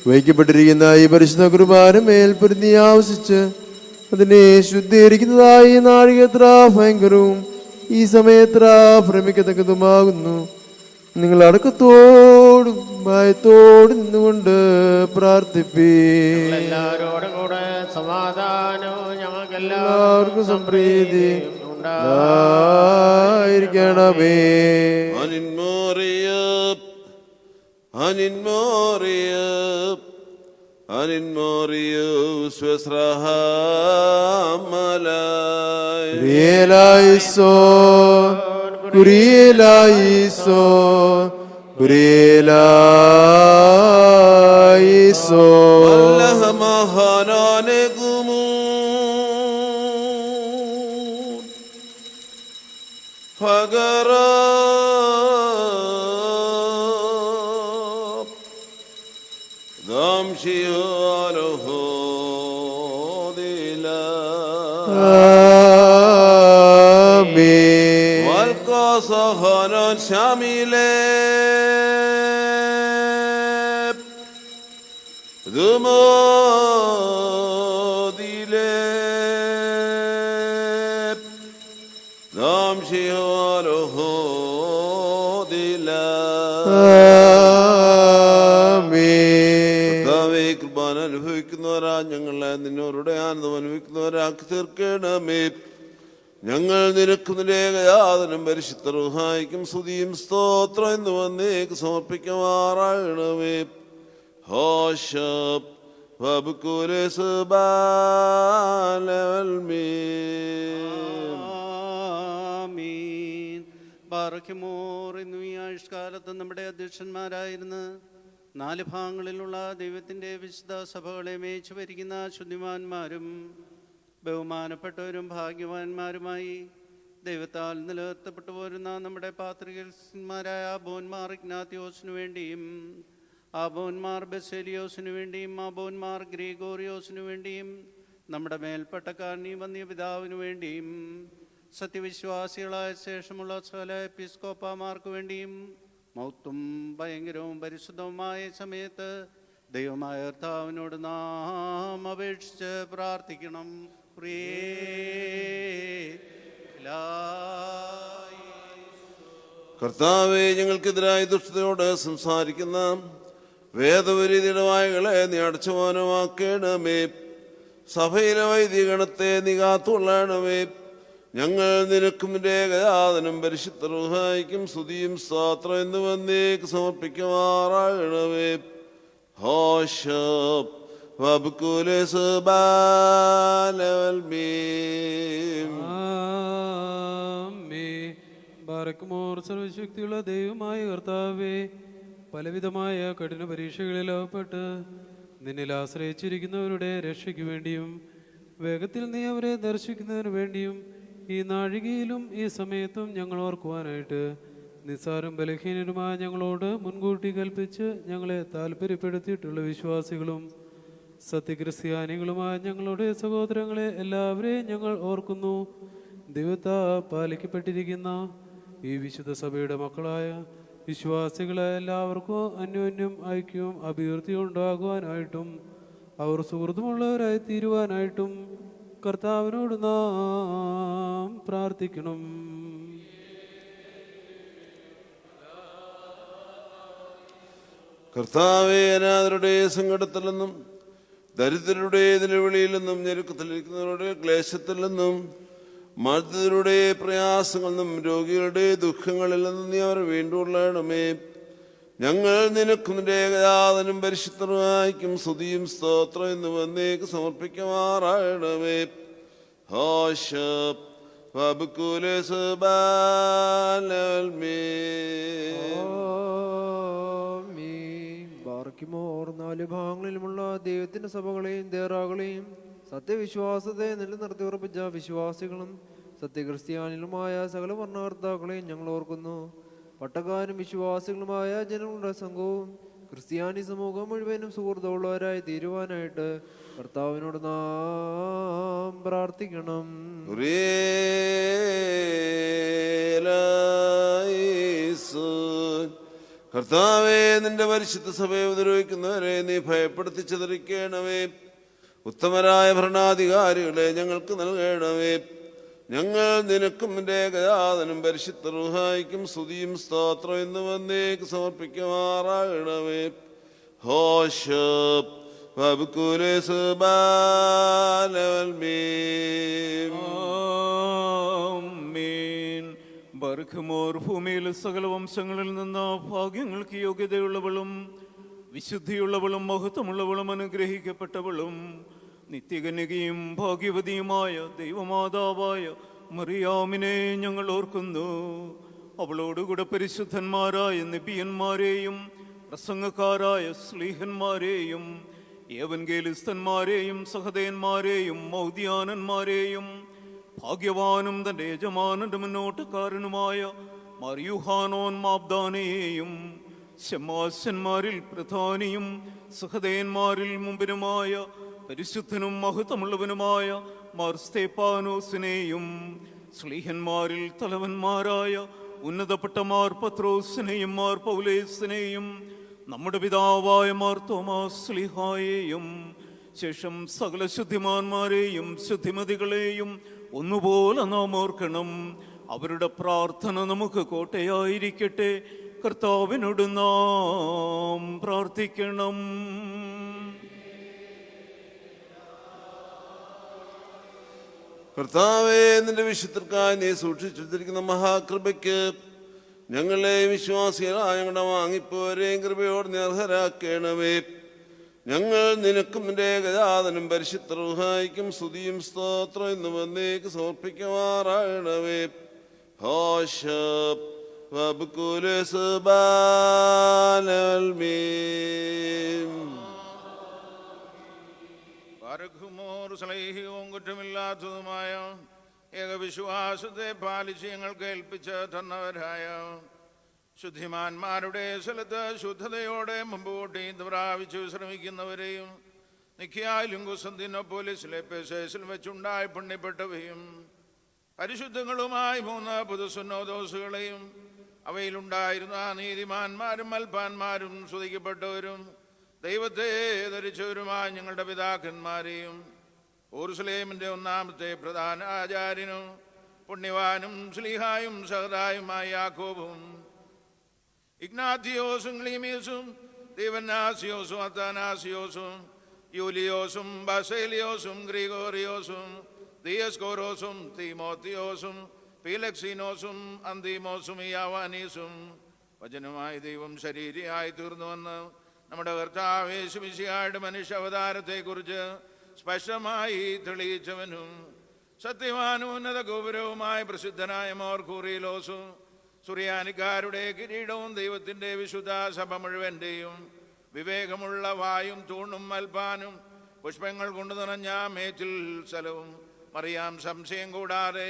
[SPEAKER 1] വയ്ക്കപ്പെട്ടിരിക്കുന്ന ഈ പരിശുദ്ധ കുർബാന മേൽപ്പൊരുതി ആവസിച്ച് അതിനെ ശുദ്ധീകരിക്കുന്നതായി നാഴിക എത്ര ഭയങ്കരവും ഈ സമയത്ര ഭ്രമിക്കത്തക്കതുമാകുന്നു. നിങ്ങൾ അടക്കത്തോടും ഭയത്തോടും നിന്നുകൊണ്ട് പ്രാർത്ഥിപ്പീൻ.
[SPEAKER 5] എല്ലാവരോടും കൂടെ സമാധാനവും ഞങ്ങൾക്ക്
[SPEAKER 1] എല്ലാവർക്കും സംപ്രീതി ഉണ്ടായിരിക്കണമേ.
[SPEAKER 3] അനുഭവിക്കുന്നവരാ ഞങ്ങളെ നിന്നോരുടെ ആനന്ദം അനുഭവിക്കുന്നവരാക്കി തീർക്കണമേ. ഞങ്ങൾ നിനക്ക് നിന്റെ ഏകയാതനം പരിശുദ്ധ റൂഹായിക്കും സ്തുതിയും സ്തോത്രം എന്ന് വന്നേക്ക് സമർപ്പിക്കുമാറാകണമേ. ഹോശബ്
[SPEAKER 6] ഇന്ന് ഈ ആയുഷ്കാലത്ത് നമ്മുടെ അധ്യക്ഷന്മാരായിരുന്ന 4 ഭാഗങ്ങളിലുള്ള ദൈവത്തിൻ്റെ വിശുദ്ധ സഭകളെ മേച്ചു ഭരിക്കുന്ന ശുദ്ധിമാന്മാരും ബഹുമാനപ്പെട്ടവരും ഭാഗ്യവാന്മാരുമായി ദൈവത്താൽ നിലനിർത്തപ്പെട്ടു പോരുന്ന നമ്മുടെ പാത്രികന്മാരായ അബോന്മാർ ഇഗ്നാത്തിയോസിനു വേണ്ടിയും അബോന്മാർ ബെസേലിയോസിനു വേണ്ടിയും അബോന്മാർ ഗ്രിഗോറിയോസിനു വേണ്ടിയും നമ്മുടെ മേൽപ്പെട്ടക്കാരനെയും വന്യപിതാവിനു വേണ്ടിയും സത്യവിശ്വാസികളായ ശേഷമുള്ള സകല എപ്പിസ്കോപ്പമാർക്ക് വേണ്ടിയും മൗത്തും ഭയങ്കരവും പരിശുദ്ധവുമായ സമയത്ത് ദൈവമായ കർത്താവിനോട് നാം അപേക്ഷിച്ച് പ്രാർത്ഥിക്കണം.
[SPEAKER 3] കർത്താവേ, ഞങ്ങൾക്കെതിരായി ദുഷ്ടതയോട് സംസാരിക്കുന്ന വേദവിരീതിയുടെ വായകളെ നീ അടച്ചുമാനമാക്കണമേ. സഭയിലെ വൈദികണത്തെ നീ കാത്തുകൊള്ളണമേ. ഞങ്ങൾ നിനക്കും ഏകയാതനം പരിശുദ്ധ റൂഹായിക്കും സ്തുതിയും സ്തോത്രം എന്ന് വന്നേക്ക് സമർപ്പിക്കുമാറാകണമേ. ഹോശബ്
[SPEAKER 7] സർവശക്തിയുള്ള ദൈവമായ കർത്താവേ, പലവിധമായ കഠിന പരീക്ഷകളിൽ അകപ്പെട്ട് നിന്നിൽ ആശ്രയിച്ചിരിക്കുന്നവരുടെ രക്ഷയ്ക്ക് വേണ്ടിയും വേഗത്തിൽ നീ അവരെ ദർശിക്കുന്നതിന് വേണ്ടിയും ഈ നാഴികയിലും ഈ സമയത്തും ഞങ്ങൾ ഓർക്കുവാനായിട്ട് നിസ്സാരം ബലഹീനരുമായ ഞങ്ങളോട് മുൻകൂട്ടി കൽപ്പിച്ച് ഞങ്ങളെ താല്പര്യപ്പെടുത്തിയിട്ടുള്ള വിശ്വാസികളും സത്യക്രിസ്ത്യാനികളുമായ ഞങ്ങളുടെ സഹോദരങ്ങളെ എല്ലാവരെയും ഞങ്ങൾ ഓർക്കുന്നു. ദൈവത്താ പാലിക്കപ്പെട്ടിരിക്കുന്ന ഈ വിശുദ്ധ സഭയുടെ മക്കളായ വിശ്വാസികളെ എല്ലാവർക്കും അന്യോന്യം ഐക്യവും അഭിവൃദ്ധിയും ഉണ്ടാകുവാനായിട്ടും അവർ സുഹൃത്തുമുള്ളവരായി തീരുവാനായിട്ടും കർത്താവിനോട് നാം പ്രാർത്ഥിക്കണം.
[SPEAKER 3] കർത്താവേ, അനാഥരുടെ സങ്കടത്തിൽ നിന്നും ദരിദ്രരുടെ നിലവിളിയിൽ നിന്നും ഞെരുക്കത്തിലിരിക്കുന്നവരുടെ ക്ലേശത്തിൽ നിന്നും മർദ്ദിതരുടെ പ്രയാസങ്ങളിൽ നിന്നും രോഗികളുടെ ദുഃഖങ്ങളിൽ നിന്നും നീ അവർ വീണ്ടുകൊള്ളണമേ. ഞങ്ങൾ നിനക്കും നിന്റെ ഏകജാതനും പരിശുദ്ധനായിരിക്കും സ്തുതിയും സ്തോത്രം എന്ന് വന്നേക്ക് സമർപ്പിക്കുമാറാകണമേ.
[SPEAKER 1] ബാർക്കിമോർ 4 ഭാഗങ്ങളിലുമുള്ള ദൈവത്തിന്റെ സഭകളെയും ദേറാകളെയും സത്യവിശ്വാസത്തെ നിലനിർത്തി ഉറപ്പിച്ച വിശ്വാസികളും സത്യക്രിസ്ത്യാനികളുമായ സകല ഭരണകർത്താക്കളെയും ഞങ്ങൾ ഓർക്കുന്നു. പട്ടക്കാരും വിശ്വാസികളുമായ ജനങ്ങളുടെ സംഘവും ക്രിസ്ത്യാനി സമൂഹം മുഴുവനും സുഹൃത്തുള്ളവരായി തീരുവാനായിട്ട് കർത്താവിനോട് നാം പ്രാർത്ഥിക്കണം.
[SPEAKER 3] കർത്താവേ, നിന്റെ പരിശുദ്ധ സഭയെ ഉപദ്രവിക്കുന്നവരെ നീ ഭയപ്പെടുത്തി ചിതറിക്കണമേ. ഉത്തമരായ ഭരണാധികാരികളെ ഞങ്ങൾക്ക് നൽകണമേ. ഞങ്ങൾ നിനക്കും നിന്റെ ഏകജാതനും പരിശുദ്ധ റൂഹായിക്കും സ്തുതിയും സ്തോത്രം എന്ന് വന്നേക്ക് സമർപ്പിക്കുമാറാകണമേ.
[SPEAKER 8] ബർഖമോർ ഭൂമിയിലെ സകല വംശങ്ങളിൽ നിന്ന് ഭാഗ്യങ്ങൾക്ക് യോഗ്യതയുള്ളവളും വിശുദ്ധിയുള്ളവളും മഹത്വമുള്ളവളും അനുഗ്രഹിക്കപ്പെട്ടവളും നിത്യകന്യകയും ഭാഗ്യവതിയുമായ ദൈവമാതാവായ മറിയാമിനെ ഞങ്ങൾ ഓർക്കുന്നു. അവളോടുകൂടെ പരിശുദ്ധന്മാരായ നബിയന്മാരെയും പ്രസംഗക്കാരായ സ്ലീഹന്മാരെയും ഏവൻഗേലിസ്തന്മാരെയും സഹദേന്മാരെയും മൗദ്യാനന്മാരെയും ഭാഗ്യവാനും തൻ്റെ യജമാനന്റെ മുന്നോട്ടുകാരനുമായ മറിയുഹാനോൻ മാബ്ദാനെയും ശമാശന്മാരിൽ പ്രധാനിയും സഹദേന്മാരിൽ മുമ്പിനുമായ പരിശുദ്ധനും മഹത്വമുള്ളവനുമായ മാർ സ്തേപ്പാനോസിനെയും സ്ലീഹന്മാരിൽ തലവന്മാരായ ഉന്നതപ്പെട്ട മാർ പത്രോസിനെയും മാർ പൗലേസിനെയും നമ്മുടെ പിതാവായ മാർ തോമാസ് സ്ലീഹായെയും ശേഷം സകല ശുദ്ധിമാന്മാരെയും ശുദ്ധിമതികളെയും ഒന്നുപോലെ നാം ഓർക്കണം. അവരുടെ പ്രാർത്ഥന നമുക്ക് കോട്ടയായിരിക്കട്ടെ. കർത്താവിനോട് നാം പ്രാർത്ഥിക്കണം.
[SPEAKER 3] കർത്താവേ, നിന്റെ വിശുദ്ധർക്കായി നീ സൂക്ഷിച്ചിരിക്കുന്ന മഹാകൃപയ്ക്ക് ഞങ്ങളെ വിശ്വാസികളായ ഞങ്ങളുടെ വാങ്ങിപ്പോരെയും കൃപയോട് നീ അർഹരാക്കണമേ. ഞങ്ങൾ നിനക്കും നിന്റെ ഏകജാതനും പരിശുദ്ധ റൂഹായിക്കും സ്തുതിയും സ്തോത്രം എന്ന് വന്നേക്ക് സമർപ്പിക്കുമാറാകണമേ.
[SPEAKER 4] സ്ലൈഹികവും കുറ്റമില്ലാത്തതുമായ ഏകവിശ്വാസത്തെ പാലിച്ച് ഞങ്ങൾക്ക് ഏൽപ്പിച്ച് തന്നവരായ ശുദ്ധിമാന്മാരുടെ സ്ഥലത്ത് ശുദ്ധതയോടെ മുമ്പോട്ട് പ്രാപിച്ചു ശ്രമിക്കുന്നവരെയും നിഖ്യായിലും കുസന്തിനോപോലിസിലെ പെസേസിൽ വെച്ചുണ്ടായി പുണ്യപ്പെട്ടവയും പരിശുദ്ധങ്ങളുമായി 3 പുതുസുന്നോദോസുകളെയും അവയിലുണ്ടായിരുന്ന നീതിമാന്മാരും മൽപ്പാന്മാരും സ്തുതിക്കപ്പെട്ടവരും ദൈവത്തെ ധരിച്ചവരുമായ ഞങ്ങളുടെ പിതാക്കന്മാരെയും യെരൂശലേമിന്റെ 1ാമത്തെ പ്രധാന ആചാര്യനും പുണ്യവാനും ശ്ലീഹായും സഹദായുമായ യാക്കോബും ഇഗ്നാത്തിയോസും ക്ലീമിയോസും ദീവന്നാസിയോസും അത്താനാസിയോസും യൂലിയോസും ബസേലിയോസും ഗ്രിഗോറിയോസും ദിയസ്കോറോസും തീമോത്തിയോസും പീലക്സീനോസും അന്തീമോസും യാവാനീസും വചനമായി ദൈവം ശരീരിയായി തീർന്നുവെന്ന് നമ്മുടെ കർത്താവ് യേശു മിശിഹായുടെ മനുഷ്യ അവതാരത്തെക്കുറിച്ച് സ്പഷ്ടമായി തെളിയിച്ചവനും സത്യവാനും ഉന്നത ഗോപുരവുമായ പ്രസിദ്ധനായ മോർ കൂറിലോസും സുറിയാനിക്കാരുടെ കിരീടവും ദൈവത്തിൻ്റെ വിശുദ്ധ സഭ മുഴുവൻ്റെയും വിവേകമുള്ള വായും തൂണും മൽപ്പാനും പുഷ്പങ്ങൾ കൊണ്ടു നിറഞ്ഞ മേച്ചിൽ സ്ഥലവും മറിയാം സംശയം കൂടാതെ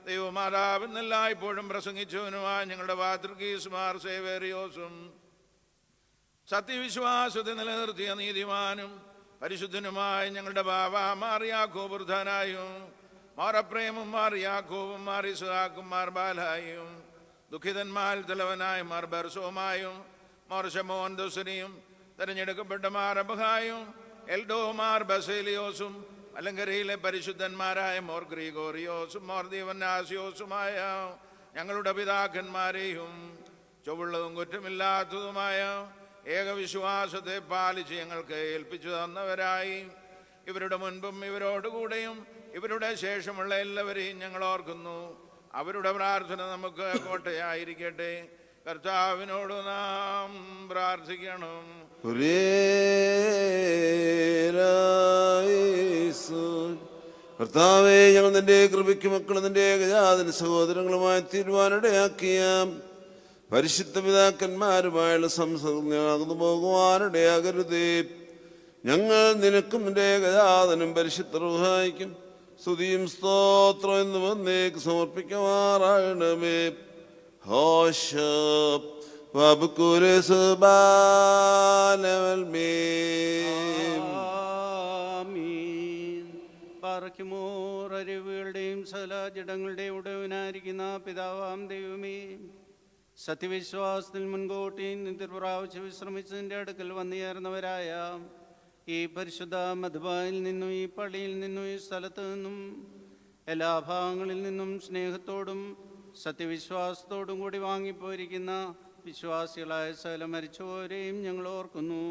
[SPEAKER 4] ദൈവമാതാവെന്നെല്ലായ്പ്പോഴും പ്രസംഗിച്ചവനുമായ ഞങ്ങളുടെ പാത്രികീസുമാർ സേവേറിയോസും സത്യവിശ്വാസത്തെ നിലനിർത്തിയ നീതിമാനും പരിശുദ്ധനുമായ ഞങ്ങളുടെ ബാബ മാറിയാക്കോബ് വൃദ്ധനായും മാറപ്രേമും മാറിയാക്കോബും മാറിസുഹാക്കും മാർ ബാലായും ദുഃഖിതന്മാർ തലവനായ മാർ ബർസോമായും മാർ ശമോൻ ദുസരിയും തെരഞ്ഞെടുക്കപ്പെട്ട മാർ അബഹായും എൽഡോ മാർ ബസേലിയോസും മലങ്കരയിലെ പരിശുദ്ധന്മാരായ മോർ ഗ്രിഗോറിയോസും മോർ ദീവനാസിയോസുമായ ഞങ്ങളുടെ പിതാക്കന്മാരെയും ചൊവ്വുള്ളതും കുറ്റമില്ലാത്തതുമായ ഏകവിശ്വാസത്തെ പാലിച്ച് ഞങ്ങൾക്ക് ഏൽപ്പിച്ചു തന്നവരായി ഇവരുടെ മുൻപും ഇവരോടുകൂടെയും ഇവരുടെ ശേഷമുള്ള എല്ലാവരെയും ഞങ്ങൾ ഓർക്കുന്നു. അവരുടെ പ്രാർത്ഥന നമുക്ക് കോട്ടയായിരിക്കട്ടെ. കർത്താവിനോട് നാം പ്രാർത്ഥിക്കണം.
[SPEAKER 3] കർത്താവേ, ഞങ്ങൾ നിന്റെ കൃപയ്ക്ക് മക്കളും നിന്റെ ഏകജാതന സഹോദരങ്ങളുമായി തീരുവാനിടയാക്കിയ പരിശുദ്ധ പിതാക്കന്മാരുമായുള്ള സംസർഗം പോകുവാനിടയാകരുതേ. ഞങ്ങൾ നിനക്കും നിന്റെ ഏകജാതനും പരിശുദ്ധ റൂഹായിക്കും സ്തുതിയും സ്തോത്രം എന്നും എന്നേക്ക് സമർപ്പിക്കുമാറാകണമേ.
[SPEAKER 6] പാറയ്ക്കുമോർ അരുവികളുടെയും സകല ജഡങ്ങളുടെയും ഉടവനായിരിക്കുന്ന പിതാവാം ദൈവമേ, സത്യവിശ്വാസത്തിൽ മുൻകൂട്ടി നിത്യപ്രാവശ്യം വിശ്രമിച്ചതിൻ്റെ അടുക്കൽ വന്നുചേർന്നവരായ ഈ പരിശുദ്ധ മധുബായിൽ നിന്നും ഈ പള്ളിയിൽ നിന്നും ഈ സ്ഥലത്ത് നിന്നും എല്ലാ ഭാഗങ്ങളിൽ നിന്നും സ്നേഹത്തോടും സത്യവിശ്വാസത്തോടും കൂടി വാങ്ങിപ്പോയിരിക്കുന്ന വിശ്വാസികളായ സകല മരിച്ചവരെയും ഞങ്ങൾ ഓർക്കുന്നു.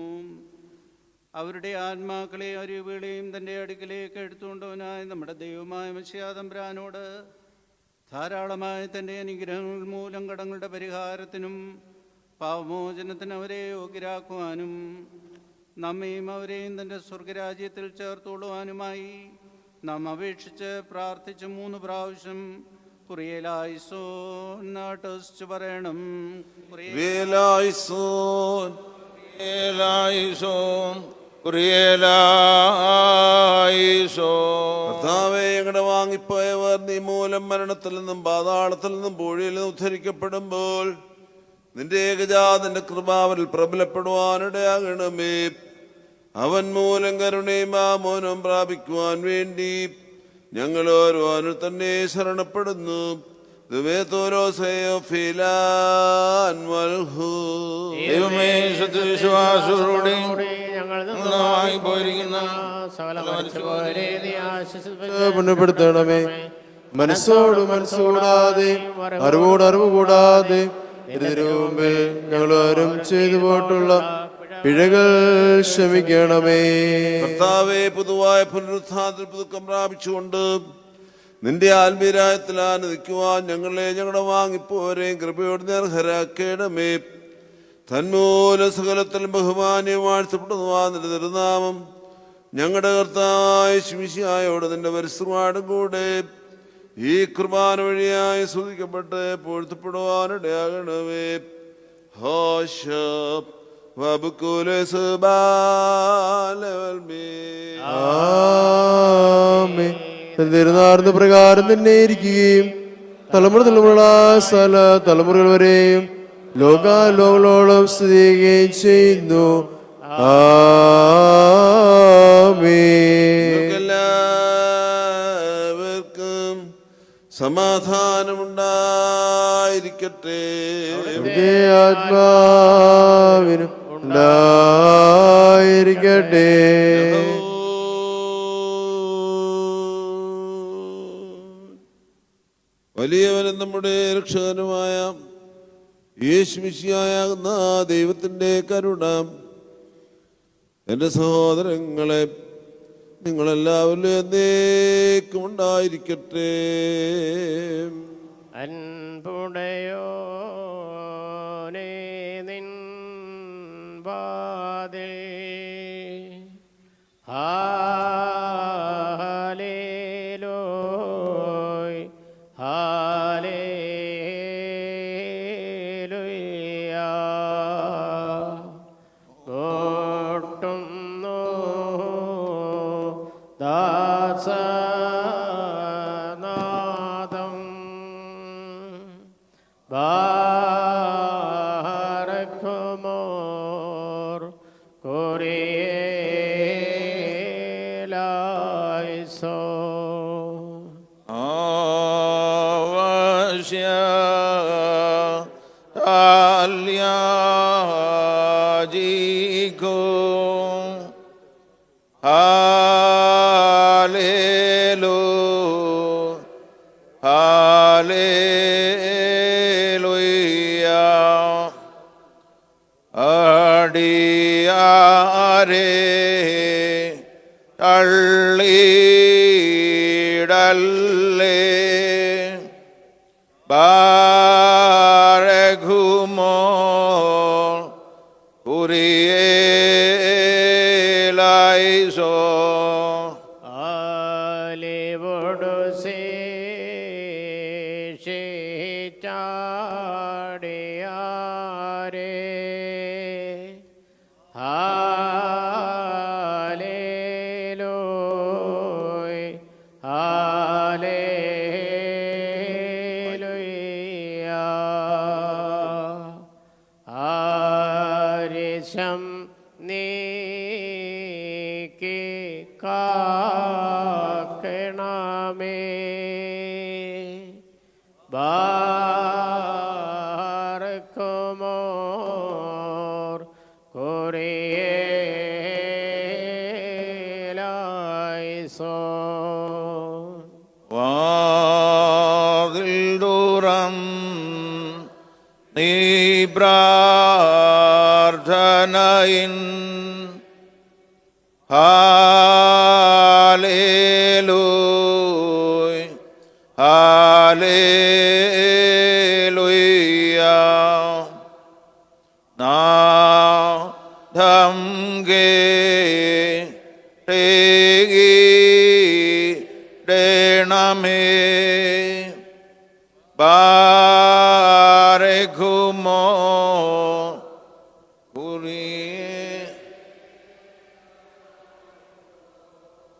[SPEAKER 6] അവരുടെ ആത്മാക്കളെ അരുവികളെയും തൻ്റെ അടുക്കിലേക്ക് എടുത്തുകൊണ്ടവനായ നമ്മുടെ ദൈവമായ മെശിഹാ തമ്പുരാനോട് ധാരാളമായ തൻ്റെ അനുഗ്രഹങ്ങൾ മൂലം കടങ്ങളുടെ പരിഹാരത്തിനും പാവമോചനത്തിന് അവരെ യോഗ്യരാക്കുവാനും നമ്മയും അവരെയും തൻ്റെ സ്വർഗരാജ്യത്തിൽ ചേർത്തുകൊള്ളുവാനുമായി നാം അപേക്ഷിച്ച് പ്രാർത്ഥിച്ച് 3 പ്രാവശ്യം കുറിയലായിസോൻ നാട്ടു പറയണം.
[SPEAKER 3] കർത്താവേ, ഞങ്ങളുടെ വാങ്ങിപ്പോയവർ നീ മൂലം മരണത്തിൽ നിന്നും പാതാളത്തിൽ നിന്നും പൂഴിയിൽ നിന്നും ഉദ്ധരിക്കപ്പെടുമ്പോൾ നിന്റെ ഏകജാതന്റെ കൃപാവരിൽ പ്രബലപ്പെടുവാനിടയാകണമേ. അവൻ മൂലം കരുണയും ആമോനവും പ്രാപിക്കുവാൻ വേണ്ടി ഞങ്ങൾ ഓരോന്നിൽ തന്നെ ശരണപ്പെടുന്നു.
[SPEAKER 4] ദൈവമേ, സത്യവിശ്വാസത്തോടെയും പോയിരിക്കുന്ന
[SPEAKER 1] പുണ്യപ്പെടുത്തണമേ. മനസ്സോട് മനസ്സുകൂടാതെ അറിവോട് അറിവ് കൂടാതെ മുമ്പിൽ ഞങ്ങൾ ആരും ചെയ്തു പോയിട്ടുള്ള പിഴകൾ ക്ഷമിക്കണമേ.
[SPEAKER 3] കർത്താവേ, പൊതുവായ പുനരുത്ഥാനത്തിൽ പുതുക്കം പ്രാപിച്ചുകൊണ്ട് നിന്റെ ആത്മീയരായത്തിൽ ആനന്ദിക്കുവാൻ ഞങ്ങളെ ഞങ്ങളുടെ വാങ്ങിപ്പോരെയും കൃപയോട് അർഹരാക്കേണമേ. തന്മൂല സകലത്തിൽ ബഹുമാന്യം വാഴ്ത്തപ്പെടുവാൻ നിന്റെ തിരുനാമം ഞങ്ങളുടെ കർത്താവായ ശിമിശിഹായോട് നിന്റെ പരിശ്രമാടും കൂടെ ഈ കുർബാന വഴിയായി സ്തുതിക്കപ്പെട്ട് പൊഴുത്തപ്പെടുവാനിടയാകണമേ.
[SPEAKER 1] തിരുനാർന്ന പ്രകാരം തന്നെ ഇരിക്കുകയും തലമുറ തലമുറ സകല തലമുറകൾ വരെയും ലോകാലോകളോളം സ്ഥിതിക്കുകയും ചെയ്യുന്നു.
[SPEAKER 3] എല്ലാവർക്കും സമാധാനമുണ്ടായിരിക്കട്ടെ.
[SPEAKER 1] ആത്മാവിനും ഉണ്ടായിരിക്കട്ടെ.
[SPEAKER 3] വലിയവനും നമ്മുടെ രക്ഷകനുമായ യേശുമിശിഹായാകുന്ന ദൈവത്തിൻ്റെ കരുണ എൻ്റെ സഹോദരങ്ങളെ നിങ്ങളെല്ലാവരിലും എന്നേക്കും ഉണ്ടായിരിക്കട്ടെ.
[SPEAKER 5] അൻപുടയോനേ നിൻ വാതിൽ ഹാലേലൂയ ഹാലേലൂയ കൊട്ടുന്നു
[SPEAKER 4] ഹാലേലുയ്യ. അടിയാരെ തള്ളിടല്ലേ, ബാരഘുമോ കുരിയേലൈസോ.
[SPEAKER 5] ആലിവോടു ശേഷിച്ചാടിയാരെ ഹാലേലൂയ ഹാലേലൂയ. ആരിശം നീക്കി കാക്കണമേ, ബാർക്കുമോർ കുരിയേലൈസോ.
[SPEAKER 4] വാതിൽ ദൂരം നീ പ്രാർത്ഥനയിൻ ഹാലേലൂയ ഹാലേലൂയ. നാദം കേണമേ, ബാരഘുമോ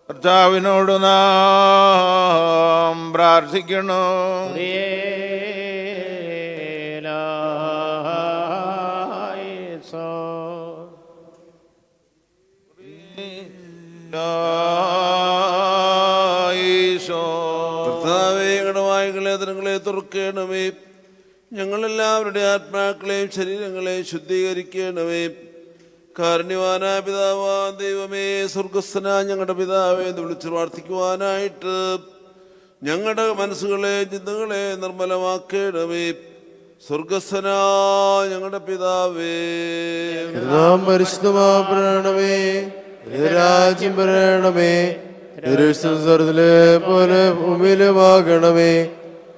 [SPEAKER 4] കർത്താവിനോട് നാം പ്രാർത്ഥിക്കണോ.
[SPEAKER 5] കുരിയേലൈസോ.
[SPEAKER 3] കർത്താവേ, ഞങ്ങളുടെ വായുകളെ അതിരങ്ങളെ തുറക്കണമേ. ഞങ്ങളെല്ലാവരുടെ ആത്മാക്കളെയും ശരീരങ്ങളെയും ശുദ്ധീകരിക്കണമേ. കാരുണ്യവാനായ പിതാവാ ദൈവമേ, സ്വർഗസ്ഥനായ ഞങ്ങളുടെ പിതാവേ എന്ന് വിളിച്ചു പ്രാർത്ഥിക്കുവാനായിട്ട് ഞങ്ങളുടെ മനസ്സുകളെ ചിന്തകളെ നിർമ്മലമാക്കണമേ. സ്വർഗസ്ഥനായ ഞങ്ങളുടെ പിതാവേ,
[SPEAKER 1] നാം പരിശുദ്ധമാണമേ, രാജ്യം വരണമേ, തിരുസംസാരത്തിലെ പോലെ ഭൂമിയിലുമാകണമേ.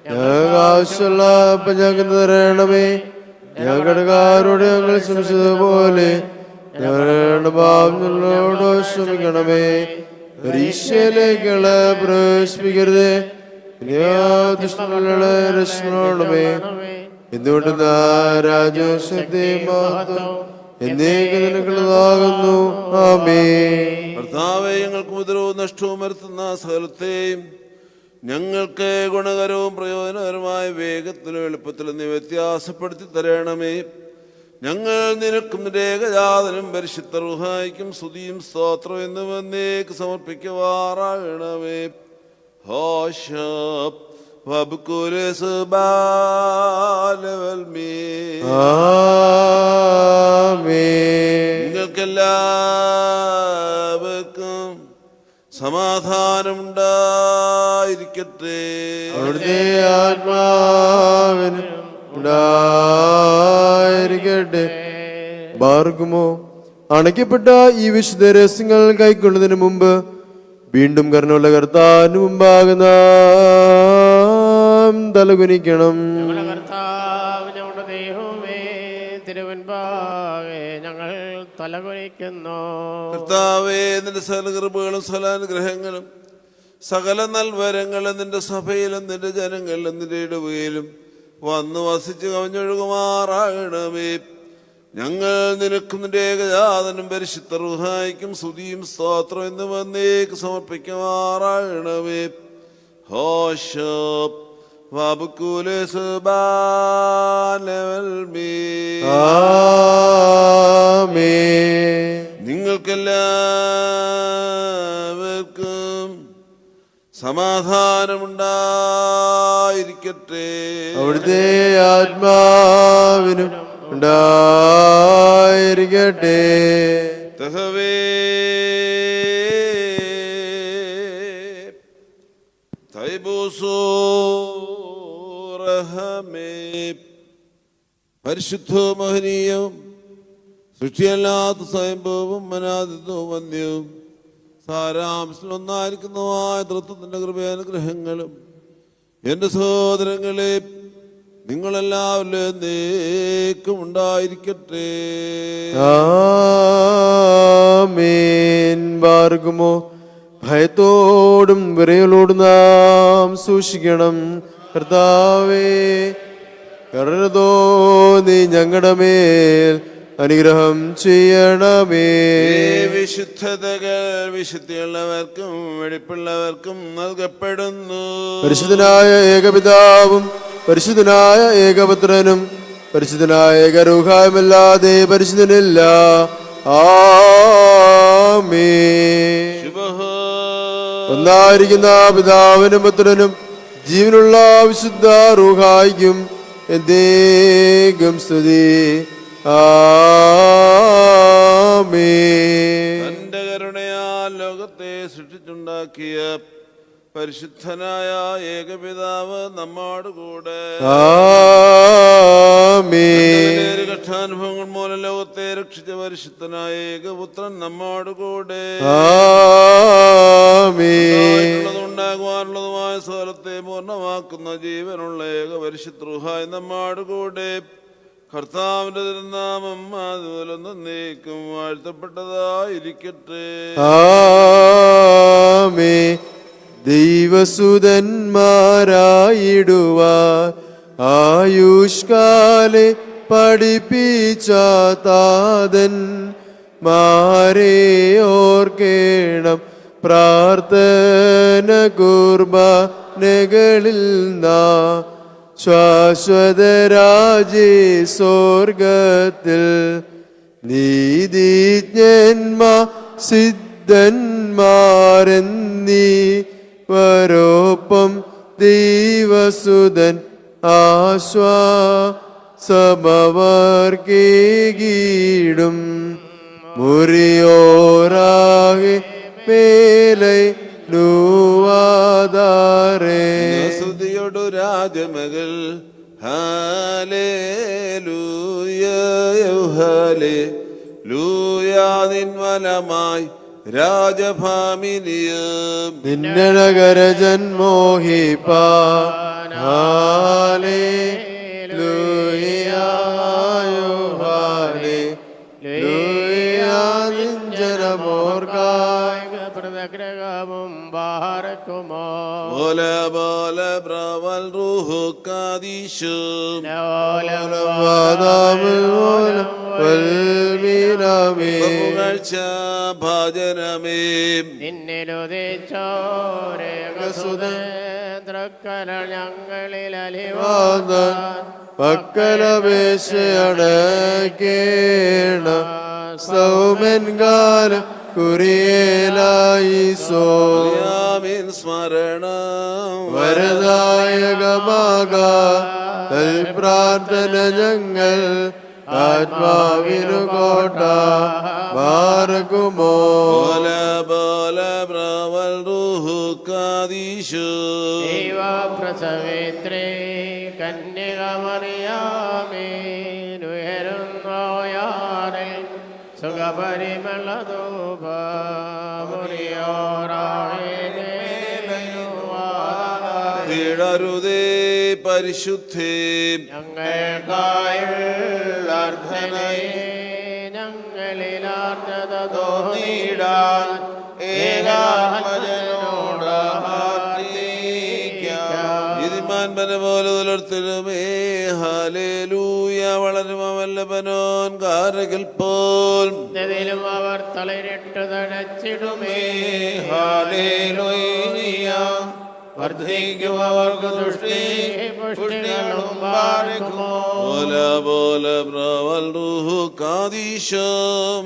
[SPEAKER 1] ഞങ്ങൾക്ക് ആവശ്യമുള്ള അപ്പം ഞങ്ങൾക്ക് തരണമേ. ഞങ്ങളുടെ കാരോട് ഞങ്ങൾ ശ്രമിച്ചതുപോലെ ഞങ്ങളുടെ പാപങ്ങളോട് ക്ഷമിക്കണമേ. പരീക്ഷയിലേക്കുള്ള പ്രവേശിപ്പിക്കരുത്, രക്ഷണമേ. എന്തുകൊണ്ട് രാജശക്തി മഹത്വം എന്നേക്ക് നിനക്കുള്ളതാകുന്നു. ആമേൻ.
[SPEAKER 3] കർത്താവേ, ഞങ്ങൾക്ക് ഉപദ്രവവും നഷ്ടവും വരുത്തുന്ന സകലത്തെയും ഞങ്ങൾക്ക് ഗുണകരവും പ്രയോജനകരമായ വേഗത്തിലും എളുപ്പത്തിലും നീ വ്യത്യാസപ്പെടുത്തി തരണമേ. ഞങ്ങൾ നിനക്കും നിന്റെ ഏകജാതനും പരിശുദ്ധ റൂഹായിക്കും സ്തുതിയും സ്തോത്രം എന്നിവന്നേക്ക് സമർപ്പിക്കുവാറാകണമേ. ഹോശബ് വബ്കുലസ് ബാലവൽമീ.
[SPEAKER 1] ആമേൻ.
[SPEAKER 3] നിങ്ങൾക്കെല്ലാവർക്കും സമാധാനമുണ്ടായിരിക്കട്ടെ.
[SPEAKER 1] അവിടുത്തെ ആത്മാവിന് ഉണ്ടായിരിക്കട്ടെ. ബാർക്കുമോ അണയ്ക്കപ്പെട്ട ഈ വിശുദ്ധ രഹസ്യങ്ങൾ കൈക്കൊള്ളുന്നതിന് മുമ്പ് വീണ്ടും കരുണയുള്ള കർത്താവിന് മുമ്പാകെ നാം തലകുനിക്കണം.
[SPEAKER 5] ഞങ്ങളുടെ കർത്താവ് ഞങ്ങളുടെ ദൈവമേ, തിരുവൻപാകെ ഞങ്ങൾ തലകുനിക്കുന്നു.
[SPEAKER 3] കർത്താവേ, നിന്റെ സകല കൃപകളും സകലാനുഗ്രഹങ്ങളും സകല നൽവരങ്ങളും നിന്റെ സഭയിലും നിന്റെ ജനങ്ങളിലും നിന്റെ ഇടവയിലും വന്ന് വസിച്ച് കവിഞ്ഞൊഴുകുമാറാകണമേ. ഞങ്ങൾ നിനക്കും നിന്റെ ഏകജാതനും പരിശുദ്ധ റൂഹായിക്കും സ്തുതിയും സ്തോത്രം എന്നിവന്നേക്ക് സമർപ്പിക്കുമാറാകണമേ. ഹോശബ് വബ്കുലസ് ബാലവൽമീ.
[SPEAKER 1] ആമേൻ.
[SPEAKER 3] നിങ്ങൾക്കെല്ലാവർക്കും സമാധാനമുണ്ടായിരിക്കട്ടെ.
[SPEAKER 1] അവിടുത്തെ ആത്മാവിനും ഉണ്ടായിരിക്കട്ടെ.
[SPEAKER 3] തഹവേ തൈബൂസ് പരിശുദ്ധ മഹനീയവും സൃഷ്ടിയല്ലാത്ത സ്വയംഭവവും അനാദിത്വവും വന്യവും സാരാംശം ഒന്നായിരിക്കുന്നതുമായ തൃത്വത്തിന്റെ കൃപയാനുഗ്രഹങ്ങളും എൻ്റെ സഹോദരങ്ങളെ നിങ്ങളെല്ലാവരിലും എന്നേക്കും ഉണ്ടായിരിക്കട്ടെ.
[SPEAKER 1] ആമേൻ. ബാർക്കുമോ ഭയത്തോടും വിറയലോടും നാം സൂക്ഷിക്കണം. കർത്താവേ, കരുണ തോന്നി ഞങ്ങളുടെ മേൽ അനുഗ്രഹം ചെയ്യണമേ.
[SPEAKER 3] വിശുദ്ധതകൾ വിശുദ്ധിയുള്ളവർക്കും വെടിപ്പുള്ളവർക്കും നൽകപ്പെടുന്നു.
[SPEAKER 1] പരിശുദ്ധനായ ഏകപിതാവും പരിശുദ്ധനായ ഏകപുത്രനും പരിശുദ്ധനായ ഏകരൂഹായുമല്ലാതെ പരിശുദ്ധനില്ല. ആമേൻ. ഒന്നായിരിക്കുന്ന പിതാവിനും പുത്രനും ജീവനുള്ള വിശുദ്ധ റൂഹായിക്കും എന്നേക്കും സ്തുതി. ആമേൻ.
[SPEAKER 3] തന്റെ കരുണയാൽ ലോകത്തെ സൃഷ്ടിച്ചുണ്ടാക്കിയ പരിശുദ്ധനായ ഏകപിതാവ് നമ്മോട് കൂടെ.
[SPEAKER 1] ആമേൻ.
[SPEAKER 3] കഷ്ടാനുഭവങ്ങൾ മൂലം ലോകത്തെ രക്ഷിച്ച പരിശുദ്ധനായ ഏകപുത്രൻ നമ്മോട് കൂടെ.
[SPEAKER 1] ആമേൻ.
[SPEAKER 3] ഉണ്ടാകുവാനുള്ളതുമായ സ്ഥലത്തെ പൂർണ്ണമാക്കുന്ന ജീവനുള്ള ഏക പരിശുദ്ധ റൂഹായി നമ്മോട് കൂടെ. കർത്താവിന്റെ തിരുനാമം അതുപോലെ എന്നേക്കും വാഴ്ത്തപ്പെട്ടതായിരിക്കട്ടെ.
[SPEAKER 1] ആമേൻ. ദൈവസുതന്മാരായിടുവാൻ ആയുഷ്കാലെ പഠിപ്പിച്ച താതൻ മാരെ ഓർക്കേണം. പ്രാർത്ഥന കുർബാനകളിൽ നാം ശാശ്വതരാജേ സ്വർഗത്തിൽ നീതിജ്ഞന്മാർ സിദ്ധന്മാരെന്നീവരോപ്പം ദൈവസുതൻ ആശ്വാസമവർക്കേകീടും. മുറിയോരാകെ മേലെ നൂവാദാരേ.
[SPEAKER 3] സ്തുതിയോടു രാജമകൾ ഹല്ലേലൂയ ഹല്ലേലൂയ. നിൻവലമായി രാജഭാമിനിയും
[SPEAKER 1] നിന്നകര ജന്മോഹിപ്പാൻ. ഹല്ലേലൂയ ഹല്ലേലൂയ. നിഞ്ചനമോർക്കായി
[SPEAKER 5] പ്രതഗ്രഹവും ബാരക്കുമോ.
[SPEAKER 3] ബോല ബോല ബ്രവൽ റൂഹു കാദീശും. പുകഴ്ച ഭജനമേ
[SPEAKER 5] നിന്നിലുദിച്ചോരേകസുതേന്ദ്രക്കല ഞങ്ങളിൽ അലിവാദൻ
[SPEAKER 1] പക്കലപേക്ഷയടക്കേണ സൗമൻ കാലം കുറിയേലായിസോ.
[SPEAKER 3] സ്മരണം
[SPEAKER 1] വരദായകമാക പ്രാർത്ഥന ഞങ്ങൾ ആത്മാവിനു കോട്ട ബാർക്കുമോ.
[SPEAKER 3] ബോല ബോല ബ്രവൽ റൂഹു കാദീശു.
[SPEAKER 5] ദൈവപ്രസവേത്രേ കന്യകമറിയാമേനുയരുന്നോയാറിൽ
[SPEAKER 3] വീഴരുതേ പരിശുദ്ധേ
[SPEAKER 5] ഞങ്ങൾക്കായുള്ളർത്ഥനേ ഞങ്ങളിലാർദ്ധത തോന്നിടാൻ ഏകാത്മജനോട്
[SPEAKER 3] ഇതിമാൻ പന പോലെ തുലർത്തിലുമേ. ഹല്ലേലൂയ. വളരുമ വല്ലഭനോൻ കാരകിൽ പോൽ
[SPEAKER 5] ഇതിലും അവർ തളരിട്ടു തടച്ചിടുമേ.
[SPEAKER 6] ഹല്ലേലൂയ. വർദ്ധിക്കും അവർക്ക് ദുഷ്ടി പുഷ്ടികളും ബാരക്കുമോ.
[SPEAKER 3] ബോല ബോല ബ്രവൽ റൂഹു കാദീശം.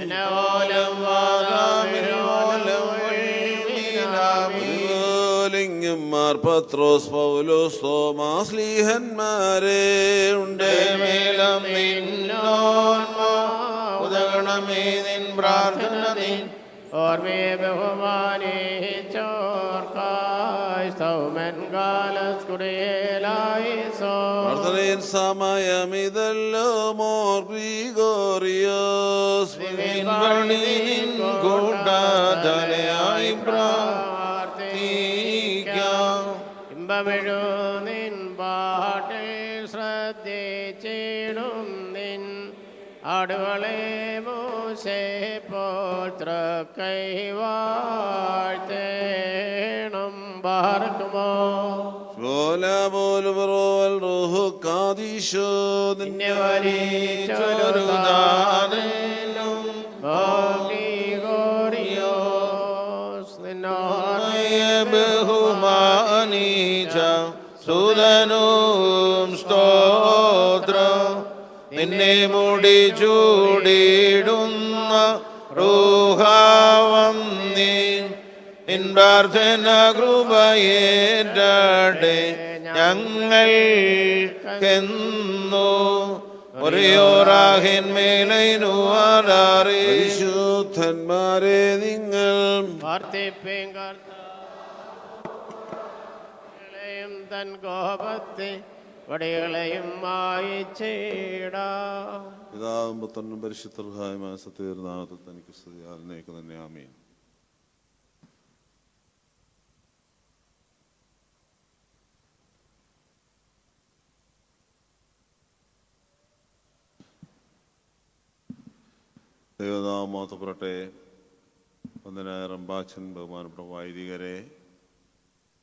[SPEAKER 3] ലിംഗന്മാർ പത്രോസ് പൗലോസ് തോമാസ് ലീഹന്മാരെ ഉണ്ട്.
[SPEAKER 6] മേലം ഉദകണമേ നിൻ പ്രാർത്ഥന നിൻ
[SPEAKER 5] ഓർമ്മയെ ബഹുമാനിച്ചോർക്കായി സ്തൗമൻ കാലസ്കുടിയേലായിസോ
[SPEAKER 3] പ്രാർത്ഥനയിൽ സമയമിതല്ലോ മോർ ഗ്രിഗോറിയോസ്
[SPEAKER 6] കൂട്ടാതലയായി പ്രാർത്ഥിക്കാം.
[SPEAKER 5] ഇമ്പമെഴു നിൻ പാട്ടിൽ ശ്രദ്ധിച്ചിടും നിൻ ആടുകളെ മൂശേ പോത്ര കൈവാഴ്ത്തേണം പാർക്കുമോ നിന്നെ വലിച്ചൊരുതാനും ഗോറിയോസ് നിന്നോട്
[SPEAKER 6] ബഹുമാനീച്ച സുതനും സ്തോത്രം നിന്നെ മുടി ചൂടിടുന്ന റൂഹാവന്നി നിൻ പ്രാർത്ഥന കൃപയേറ്റടെ ഞങ്ങൾക്കെന്നു ഒരേയോറാഹിന്മേലൈനുവാറി
[SPEAKER 3] പരിശുദ്ധന്മാരെ നിങ്ങൾ
[SPEAKER 5] വർദ്ധിപ്പേം കർത്താവെയും തൻ കോപത്തെ വടികളെയും മായിച്ചേടാ
[SPEAKER 3] പിതാവും പുത്രനും പരിശുദ്ധമായ സത്യനാമത്തിൽ തനിക്ക് സ്തുതി ആലനേക്ക് തന്നെ ആമേൻ. ദൈവനാമം മഹത്വപ്പെടട്ടെ. വന്ദനായ റമ്പാച്ചൻ, ബഹുമാനപ്പെട്ട വൈദികരെ,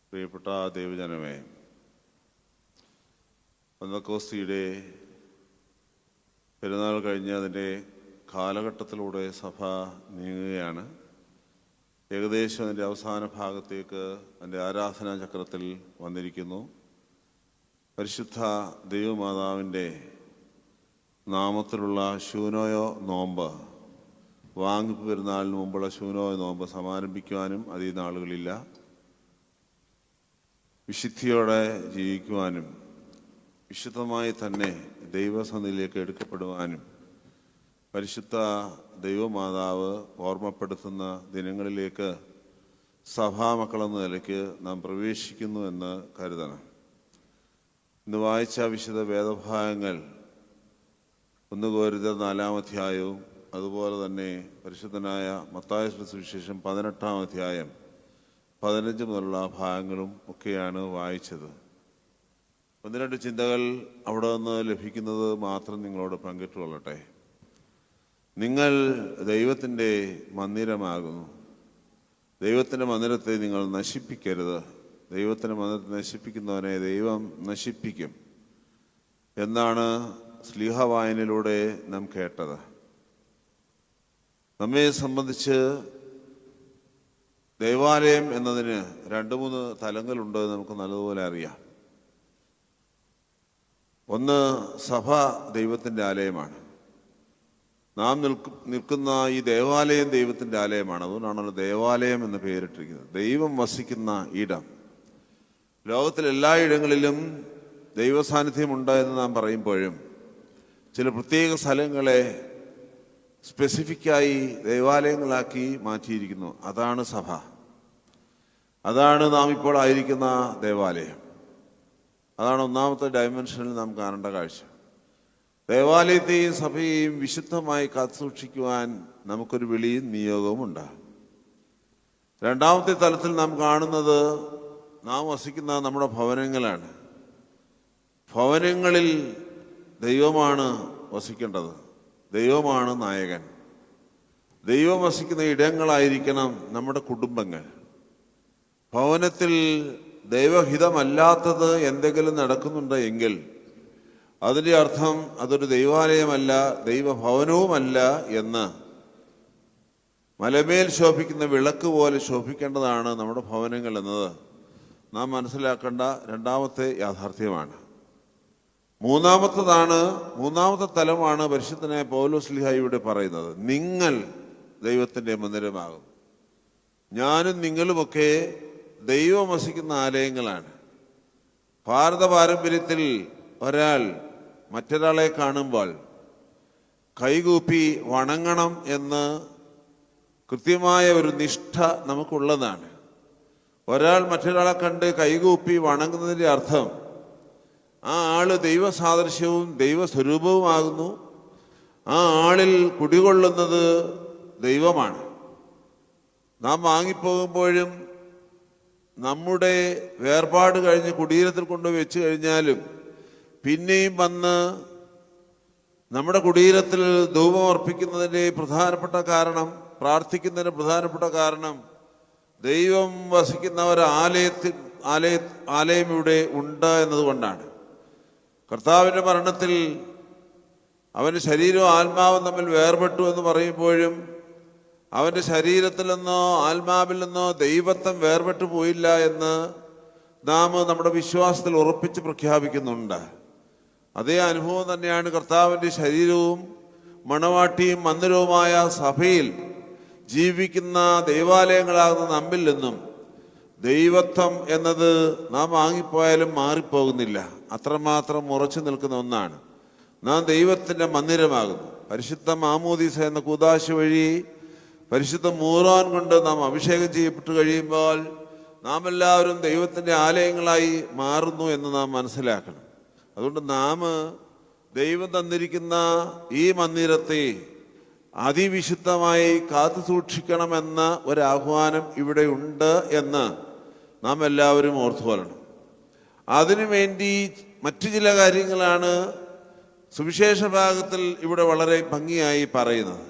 [SPEAKER 3] പ്രിയപ്പെട്ട ദൈവജനമേ, പെന്തക്കോസ്തിയുടെ പെരുന്നാൾ കഴിഞ്ഞ് അതിൻ്റെ കാലഘട്ടത്തിലൂടെ സഭ നീങ്ങുകയാണ്. ഏകദേശം അതിൻ്റെ അവസാന ഭാഗത്തേക്ക് അതിൻ്റെ ആരാധനാ ചക്രത്തിൽ വന്നിരിക്കുന്നു. പരിശുദ്ധ ദൈവമാതാവിൻ്റെ നാമത്തിലുള്ള ശൂനോയോ നോമ്പ്, വാങ്ങിപ്പ് പെരുന്നാളിന് മുമ്പുള്ള ശൂനോയോ നോമ്പ് സമാരംഭിക്കുവാനും അധികം നാളുകളില്ല. വിശുദ്ധിയോടെ ജീവിക്കുവാനും വിശുദ്ധമായി തന്നെ ദൈവസന്നിധിയിലേക്ക് എടുക്കപ്പെടുവാനും പരിശുദ്ധ ദൈവമാതാവ് ഓർമ്മപ്പെടുത്തുന്ന ദിനങ്ങളിലേക്ക് സഭാമക്കളെന്ന നിലയ്ക്ക് നാം പ്രവേശിക്കുന്നു എന്ന് കരുതണം. ഇന്ന് വായിച്ച വിശുദ്ധ വേദഭാഗങ്ങൾ 1 കൊരിന്ത്യർ 4-ാം അധ്യായവും അതുപോലെ തന്നെ പരിശുദ്ധനായ മത്തായിയുടെ സുവിശേഷം 18-ാം അധ്യായം 15 മുതലുള്ള ഭാഗങ്ങളും ഒക്കെയാണ് വായിച്ചത്. 1-2 ചിന്തകൾ അവിടെ നിന്ന് ലഭിക്കുന്നത് മാത്രം നിങ്ങളോട് പങ്കിട്ടുകൊള്ളട്ടെ. നിങ്ങൾ ദൈവത്തിൻ്റെ മന്ദിരമാകുന്നു. ദൈവത്തിൻ്റെ മന്ദിരത്തെ നിങ്ങൾ നശിപ്പിക്കരുത്. ദൈവത്തിൻ്റെ മന്ദിരത്തെ നശിപ്പിക്കുന്നവനെ ദൈവം നശിപ്പിക്കും എന്നാണ് സ്ലീഹ വായനയിലൂടെ നാം കേട്ടത്. നമ്മെ സംബന്ധിച്ച് ദേവാലയം എന്നതിന് 2-3 തലങ്ങളുണ്ട് നമുക്ക് നല്ലതുപോലെ അറിയാം. ഒന്ന്, സഭ ദൈവത്തിൻ്റെ ആലയമാണ്. നാം നിൽക്കുന്ന ഈ ദേവാലയം ദൈവത്തിൻ്റെ ആലയമാണ്. അതുകൊണ്ടാണല്ലോ ദേവാലയം എന്ന് പേരിട്ടിരിക്കുന്നത്. ദൈവം വസിക്കുന്ന ഇടം. ലോകത്തിലെ എല്ലാ ഇടങ്ങളിലും ദൈവസാന്നിധ്യമുണ്ട് എന്ന് നാം പറയുമ്പോഴും ചില പ്രത്യേക സ്ഥലങ്ങളെ സ്പെസിഫിക്കായി ദേവാലയങ്ങളാക്കി മാറ്റിയിരിക്കുന്നു. അതാണ് സഭ. അതാണ് നാം ഇപ്പോൾ ആയിരിക്കുന്ന ദേവാലയം. അതാണ് ഒന്നാമത്തെ ഡയമെൻഷനിൽ നാം കാണേണ്ട കാഴ്ച. ദേവാലയത്തെയും സഭയെയും വിശുദ്ധമായി കാത്തുസൂക്ഷിക്കുവാൻ നമുക്കൊരു വിളിയും നിയോഗവും ഉണ്ട്. രണ്ടാമത്തെ തലത്തിൽ നാം കാണുന്നത് നാം വസിക്കുന്ന നമ്മുടെ ഭവനങ്ങളാണ്. ഭവനങ്ങളിൽ ദൈവമാണ് വസിക്കേണ്ടത്. ദൈവമാണ് നായകൻ. ദൈവം വസിക്കുന്ന ഇടങ്ങളായിരിക്കണം നമ്മുടെ കുടുംബങ്ങൾ. ഭവനത്തിൽ ദൈവഹിതമല്ലാത്തത് എന്തെങ്കിലും നടക്കുന്നുണ്ട് എങ്കിൽ അതിൻ്റെ അർത്ഥം അതൊരു ദൈവാലയമല്ല, ദൈവഭവനവുമല്ല എന്ന് മലമേൽ ശോഭിക്കുന്ന വിളക്ക് പോലെ ശോഭിക്കേണ്ടതാണ് നമ്മുടെ ഭവനങ്ങൾ എന്നത് നാം മനസ്സിലാക്കേണ്ട രണ്ടാമത്തെ യാഥാർത്ഥ്യമാണ്. മൂന്നാമത്തെ തലമാണ് പരിശുദ്ധനായ പൗലോസ് ശ്ലീഹ ഇവിടെ പറയുന്നത്. നിങ്ങൾ ദൈവത്തിൻ്റെ മന്ദിരമാകും. ഞാനും നിങ്ങളുമൊക്കെ ദൈവം വസിക്കുന്ന ആലയങ്ങളാണ്. ഭാരത പാരമ്പര്യത്തിൽ ഒരാൾ മറ്റൊരാളെ കാണുമ്പോൾ കൈകൂപ്പി വണങ്ങണം എന്ന് കൃത്യമായ ഒരു നിഷ്ഠ നമുക്കുള്ളതാണ്. ഒരാൾ മറ്റൊരാളെ കണ്ട് കൈകൂപ്പി വണങ്ങുന്നതിൻ്റെ അർത്ഥം ആ ആള് ദൈവസാദൃശ്യവും ദൈവസ്വരൂപവുമാകുന്നു. ആ ആളിൽ കുടികൊള്ളുന്നത് ദൈവമാണ്. നാം വാങ്ങിപ്പോകുമ്പോഴും നമ്മുടെ വേർപാട് കഴിഞ്ഞ് കുടീരത്തിൽ കൊണ്ടുപോയി വെച്ച് കഴിഞ്ഞാലും പിന്നെയും വന്ന് നമ്മുടെ കുടീരത്തിൽ ധൂപം അർപ്പിക്കുന്നതിൻ്റെ പ്രധാനപ്പെട്ട കാരണം, പ്രാർത്ഥിക്കുന്നതിൻ്റെ പ്രധാനപ്പെട്ട കാരണം ദൈവം വസിക്കുന്ന ഒരു ആലയം ഇവിടെ ഉണ്ട് എന്നതുകൊണ്ടാണ്. കർത്താവിൻ്റെ മരണത്തിൽ അവൻ്റെ ശരീരവും ആത്മാവും തമ്മിൽ വേർപെട്ടു എന്ന് പറയുമ്പോഴും അവൻ്റെ ശരീരത്തിൽ നിന്നോ ആത്മാവിൽ നിന്നോ ദൈവത്വം വേർപെട്ടു പോയില്ല എന്ന് നാം നമ്മുടെ വിശ്വാസത്തിൽ ഉറപ്പിച്ച് പ്രഖ്യാപിക്കുന്നുണ്ട്. അതേ അനുഭവം തന്നെയാണ് കർത്താവിൻ്റെ ശരീരവും മണവാട്ടിയും മന്ദിരവുമായ സഭയിൽ ജീവിക്കുന്ന ദൈവാലയങ്ങളാകുന്ന നമ്മിൽ നിന്നും ദൈവത്വം എന്നത് നാം വാങ്ങിപ്പോയാലും മാറിപ്പോകുന്നില്ല. അത്രമാത്രം ഉറച്ചു നിൽക്കുന്ന ഒന്നാണ്. നാം ദൈവത്തിൻ്റെ മന്ദിരമാകുന്നു. പരിശുദ്ധ മാമോദീസ എന്ന കൂദാശ വഴി പരിശുദ്ധ മൂറാൻ കൊണ്ട് നാം അഭിഷേകം ചെയ്യപ്പെട്ടു കഴിയുമ്പോൾ നാം എല്ലാവരും ദൈവത്തിൻ്റെ ആലയങ്ങളായി മാറുന്നു എന്ന് നാം മനസ്സിലാക്കണം. അതുകൊണ്ട് നാം ദൈവം തന്നിരിക്കുന്ന ഈ മന്ദിരത്തെ അതിവിശുദ്ധമായി കാത്തു സൂക്ഷിക്കണമെന്ന ഒരാഹ്വാനം ഇവിടെ ഉണ്ട് എന്ന് നാം എല്ലാവരും ഓർത്തുകൊള്ളണം. അതിനുവേണ്ടി മറ്റു ചില കാര്യങ്ങളാണ് സുവിശേഷ ഭാഗത്തിൽ ഇവിടെ വളരെ ഭംഗിയായി പറയുന്നത്.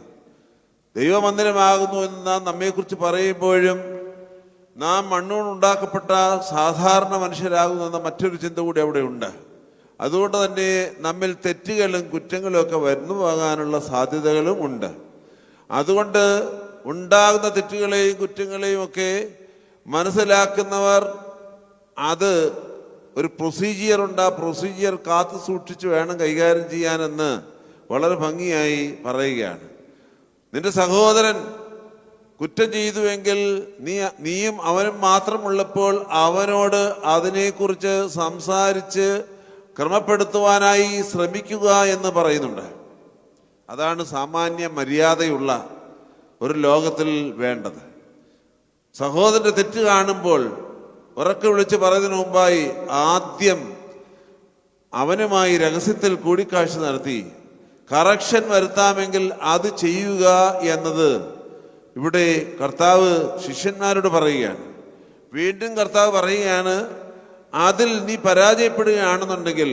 [SPEAKER 3] ദൈവമന്ദിരമാകുന്നു എന്ന് നാം നമ്മെക്കുറിച്ച് പറയുമ്പോഴും നാം മണ്ണുകൊണ്ടുണ്ടാക്കപ്പെട്ട സാധാരണ മനുഷ്യരാകുന്നു എന്ന മറ്റൊരു ചിന്ത കൂടി അവിടെ ഉണ്ട്. അതുകൊണ്ട് തന്നെ നമ്മിൽ തെറ്റുകളും കുറ്റങ്ങളും ഒക്കെ വന്നു പോകാനുള്ള സാധ്യതകളും ഉണ്ട്. അതുകൊണ്ട് ഉണ്ടാകുന്ന തെറ്റുകളെയും കുറ്റങ്ങളെയും ഒക്കെ മനസ്സിലാക്കുന്നവർ അത് ഒരു പ്രൊസീജിയറുണ്ട്. ആ പ്രൊസീജിയർ കാത്തു സൂക്ഷിച്ച് വേണം കൈകാര്യം ചെയ്യാനെന്ന് വളരെ ഭംഗിയായി പറയുകയാണ്. നിന്റെ സഹോദരൻ കുറ്റം ചെയ്തുവെങ്കിൽ നീയും അവനും മാത്രമുള്ളപ്പോൾ അവനോട് അതിനെക്കുറിച്ച് സംസാരിച്ച് ക്രമപ്പെടുത്തുവാനായി ശ്രമിക്കുക എന്ന് പറയുന്നുണ്ട്. അതാണ് സാമാന്യ മര്യാദയുള്ള ഒരു ലോകത്തിൽ വേണ്ടത്. സഹോദരൻ്റെ തെറ്റ് കാണുമ്പോൾ ഉറക്കെ വിളിച്ച് പറയുന്നതിന് മുമ്പായി ആദ്യം അവനുമായി രഹസ്യത്തിൽ കൂടിക്കാഴ്ച നടത്തി കറക്ഷൻ വരുത്താമെങ്കിൽ അത് ചെയ്യുക എന്നത് ഇവിടെ കർത്താവ് ശിഷ്യന്മാരോട് പറയുകയാണ്. വീണ്ടും കർത്താവ് പറയുകയാണ്, അതിൽ നീ പരാജയപ്പെടുകയാണെന്നുണ്ടെങ്കിൽ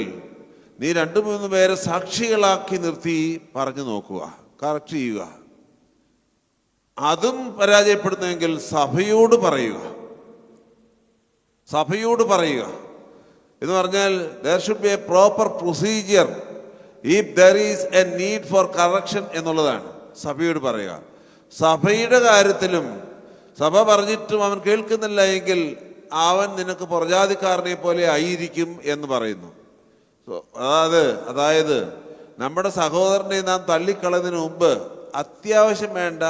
[SPEAKER 3] നീ 2-3 പേരെ സാക്ഷികളാക്കി നിർത്തി പറഞ്ഞു നോക്കുക, കറക്റ്റ് ചെയ്യുക. അതും പരാജയപ്പെടുന്നെങ്കിൽ സഭയോട് പറയുക. സഭയോട് പറയുക എന്ന് പറഞ്ഞാൽ there should be a proper procedure if there is a need for correction എന്നുള്ളതാണ് സഭയോട് പറയുക. സഭയുടെ കാര്യത്തിലും സഭ പറഞ്ഞിട്ടും അവൻ കേൾക്കുന്നില്ല എങ്കിൽ അവൻ നിനക്ക് പുറജാതിക്കാരനെ പോലെ ആയിരിക്കും എന്ന് പറയുന്നു. അതായത് നമ്മുടെ സഹോദരനെ നാം തള്ളിക്കളയുന്നതിന് മുമ്പ് അത്യാവശ്യം വേണ്ട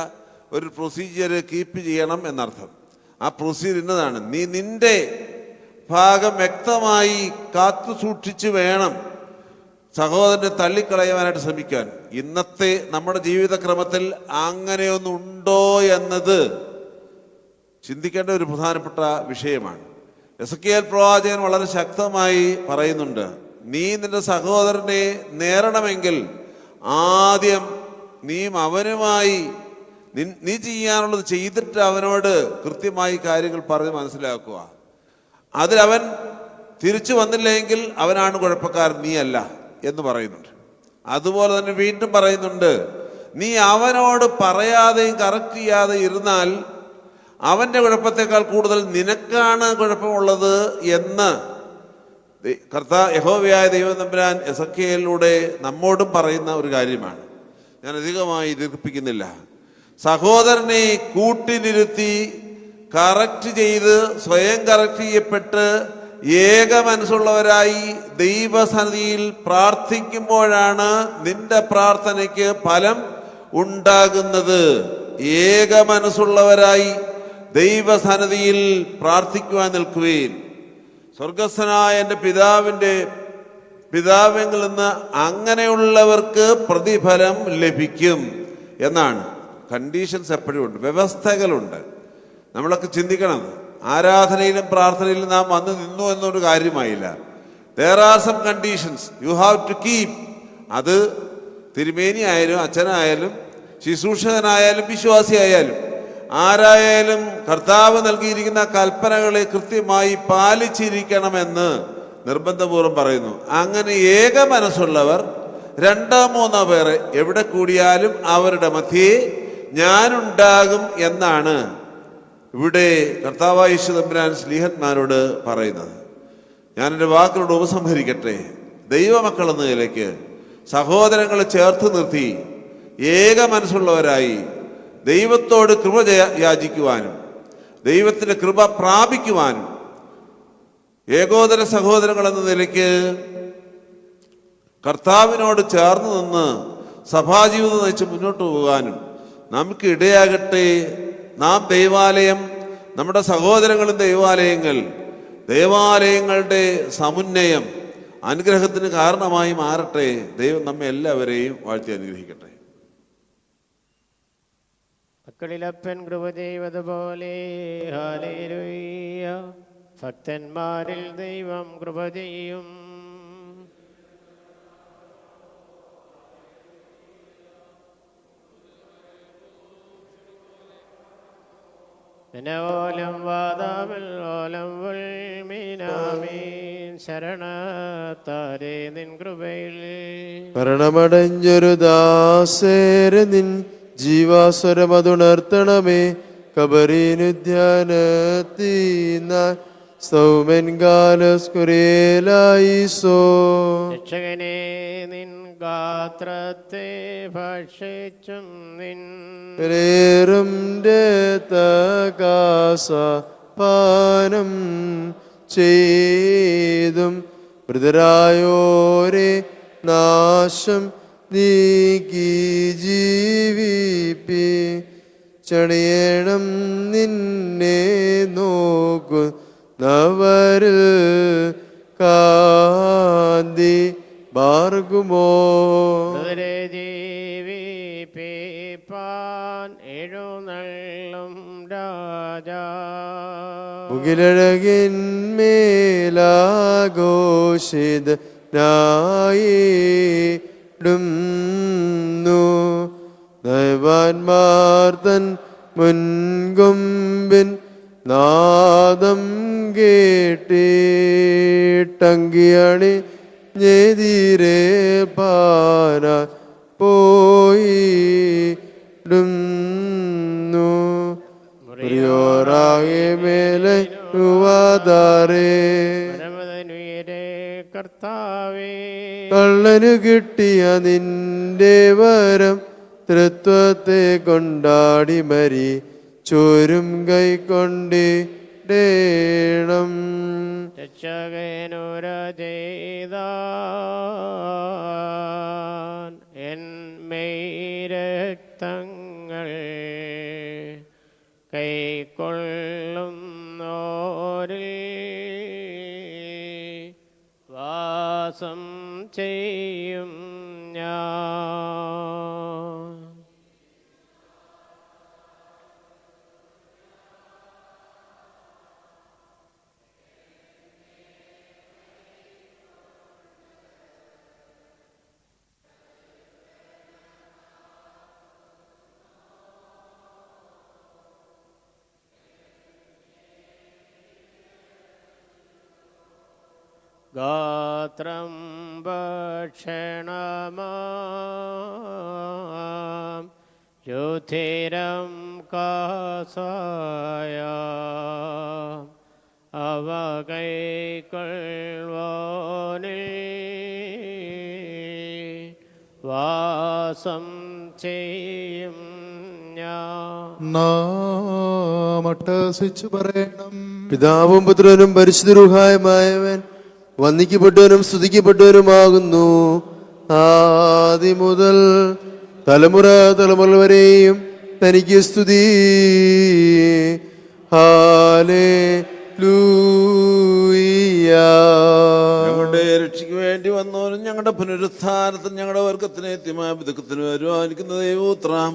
[SPEAKER 3] ഒരു പ്രൊസീജിയർ കീപ്പ് ചെയ്യണം എന്നർത്ഥം. ആ പ്രൊസീജിയർ ഇന്നതാണ്. നീ നിന്റെ ഭാഗം വ്യക്തമായി കാത്തു സൂക്ഷിച്ച് വേണം സഹോദരനെ തള്ളിക്കളയുവാനായിട്ട് ശ്രമിക്കാൻ. ഇന്നത്തെ നമ്മുടെ ജീവിതക്രമത്തിൽ അങ്ങനെയൊന്നുണ്ടോ എന്നത് ചിന്തിക്കേണ്ട ഒരു പ്രധാനപ്പെട്ട വിഷയമാണ്. എസെക്കിയേൽ പ്രവാചകൻ വളരെ ശക്തമായി പറയുന്നുണ്ട്, നീ നിന്റെ സഹോദരനെ നേരണമെങ്കിൽ ആദ്യം നീ അവനുമായി നീ ചെയ്യാനുള്ളത് ചെയ്തിട്ട് അവനോട് കൃത്യമായി കാര്യങ്ങൾ പറഞ്ഞ് മനസ്സിലാക്കുക. അതിലവൻ തിരിച്ചു വന്നില്ലെങ്കിൽ അവനാണ് കുഴപ്പക്കാരൻ, നീ അല്ല എന്ന് പറയുന്നുണ്ട്. അതുപോലെ തന്നെ വീണ്ടും പറയുന്നുണ്ട്, നീ അവനോട് പറയാതെയും കറക്റ്റ് ചെയ്യാതെ ഇരുന്നാൽ അവൻ്റെ കുഴപ്പത്തെക്കാൾ കൂടുതൽ നിനക്കാണ് കുഴപ്പമുള്ളത് എന്ന് യഹോവയായ ദൈവം തമ്പുരാൻ എസെക്കിയേലിലൂടെ നമ്മോടും പറയുന്ന ഒരു കാര്യമാണ്. ഞാൻ അധികമായി ദീർഘിപ്പിക്കുന്നില്ല. സഹോദരനെ കൂട്ടിനിരുത്തി കറക്റ്റ് ചെയ്ത് സ്വയം കറക്റ്റ് ചെയ്യപ്പെട്ട് ഏക മനസ്സുള്ളവരായി ദൈവസന്നിധിയിൽ പ്രാർത്ഥിക്കുമ്പോഴാണ് നിന്റെ പ്രാർത്ഥനയ്ക്ക് ഫലം ഉണ്ടാകുന്നത്. ഏക മനസ്സുള്ളവരായി ദൈവസന്നിധിയിൽ പ്രാർത്ഥിക്കുവാൻ നിൽക്കുകയും സ്വർഗസ്ഥനായ എൻ്റെ പിതാവിൽ നിന്ന് അങ്ങനെയുള്ളവർക്ക് പ്രതിഫലം ലഭിക്കും എന്നാണ്. കണ്ടീഷൻസ് എപ്പോഴും ഉണ്ട്, വ്യവസ്ഥകളുണ്ട്. നമ്മളൊക്കെ ചിന്തിക്കണം, ആരാധനയിലും പ്രാർത്ഥനയിലും നാം വന്ന് നിന്നു എന്നൊരു കാര്യമായില്ല. There are some conditions you have to keep. അത് തിരുമേനി ആയാലും അച്ഛനായാലും ശുശ്രൂഷകനായാലും വിശ്വാസിയായാലും ആരായാലും കർത്താവ് നൽകിയിരിക്കുന്ന കൽപ്പനകളെ കൃത്യമായി പാലിച്ചിരിക്കണമെന്ന് നിർബന്ധപൂർവ്വം പറയുന്നു. അങ്ങനെ ഏക മനസ്സുള്ളവർ 2-3 പേർ എവിടെ കൂടിയാലും അവരുടെ മധ്യേ ഞാനുണ്ടാകും എന്നാണ് ഇവിടെ കർത്താവായ യേശു തമ്പുരാൻ സ്ലീഹന്മാരോട് പറയുന്നത്. ഞാൻ എൻ്റെ വാക്കുകളോട് ഉപസംഹരിക്കട്ടെ. ദൈവമക്കൾ എന്ന നിലയ്ക്ക് സഹോദരങ്ങളെ ചേർത്ത് നിർത്തി ഏക മനസ്സുള്ളവരായി ദൈവത്തോട് കൃപ യാചിക്കുവാനും ദൈവത്തിൻ്റെ കൃപ പ്രാപിക്കുവാനും ഏകോദര സഹോദരങ്ങൾ എന്ന നിലയ്ക്ക് കർത്താവിനോട് ചേർന്ന് നിന്ന് സഭാജീവിതം നയിച്ച് മുന്നോട്ട് പോകാനും നമുക്ക് ഇടയാകട്ടെ. നാം ദൈവാലയം, നമ്മുടെ സഹോദരങ്ങളും ദേവാലയങ്ങളുടെ സമുന്നയം അനുഗ്രഹത്തിന് കാരണമായി മാറട്ടെ. ദൈവം നമ്മെ എല്ലാവരെയും വാഴ്ത്തി അനുഗ്രഹിക്കട്ടെ.
[SPEAKER 5] മക്കളിലപ്പൻ കൃപ ചെയ്വതുപോലെ ഹല്ലേലൂയ. ഭക്തന്മാരിൽ ദൈവം കൃപ ചെയ്യും. ഓലം വാദാമൽ ഓലം മീനാമീൻ ശരണത്താരേ നിൻ കൃപയിൽ
[SPEAKER 1] മരണമടഞ്ഞൊരു ദാസേരെ നിൻ ജീവാസ്വരമതുണർത്തണമേ. കബറീനുദ്യാനത്തീന സൗമൻ ഗാലസ്കുരേലായിസോ.
[SPEAKER 5] രക്ഷകനെ നിൻ ഗാത്രത്തെ ഭക്ഷിച്ചും നിൻ
[SPEAKER 1] പാനം ചെയ്തും മൃതരായോരെ നാശം നീക്കി ജീവിപ്പി ചണിയണം നിന്നെ നോക്കുന്നവരിൽ കാന്തി ബാർഗുമോ.
[SPEAKER 5] ജീവിപ്പിപ്പാൻ എഴുന്നള്ളും രാജാ
[SPEAKER 1] മുകിലഴകിന്മേലാഘോഷിതനായിടുന്നു ദൈവാന്മാർ തൻ മുൻകൊമ്പിൻ നാദം കേട്ടിട്ടങ്കിയണി ഞെതിരെ പാന പോയിടുന്നു. പ്രിയോറാകെ മേലെ
[SPEAKER 5] കർത്താവേ
[SPEAKER 1] കള്ളനു കിട്ടിയ നിന്റെ വരം തൃത്വത്തെ കൊണ്ടാടി മരി ചോരും കൈക്കൊണ്ടിടേണം.
[SPEAKER 5] രക്ഷകനുര ചെയ്താൻ എന്മേരക്തങ്ങൾ കൈക്കൊള്ളുന്നോരിൽ വാസം ചെയ്യും ഞാൻ. ഗാത്രം ഭക്ഷണമാം ജ്യോതിരം കാസായ അവ കൈക്കൊള്ളുവാനിൽ വാസം ചെയ്യും ഞാൻ.
[SPEAKER 2] നാം അട്ടഹസിച്ചു പറയണം.
[SPEAKER 1] പിതാവും പുത്രനും പരിശുദ്ധ റൂഹായുമായവൻ വന്ദിക്കപ്പെട്ടവനും സ്തുതിക്കപ്പെട്ടവനുമാകുന്നു. ആദി മുതൽ തലമുറ വരെയും തനിക്ക് സ്തുതി. ഹല്ലേലൂയ.
[SPEAKER 3] ഞങ്ങളുടെ രക്ഷയ്ക്ക് വേണ്ടി വന്നവരും ഞങ്ങളുടെ പുനരുത്ഥാനത്തിന് ഞങ്ങളുടെ വർഗത്തിന് നിത്യമായ പിതൃത്വത്തിന് വരുവാനിക്കുന്ന ദൈവോത്രാം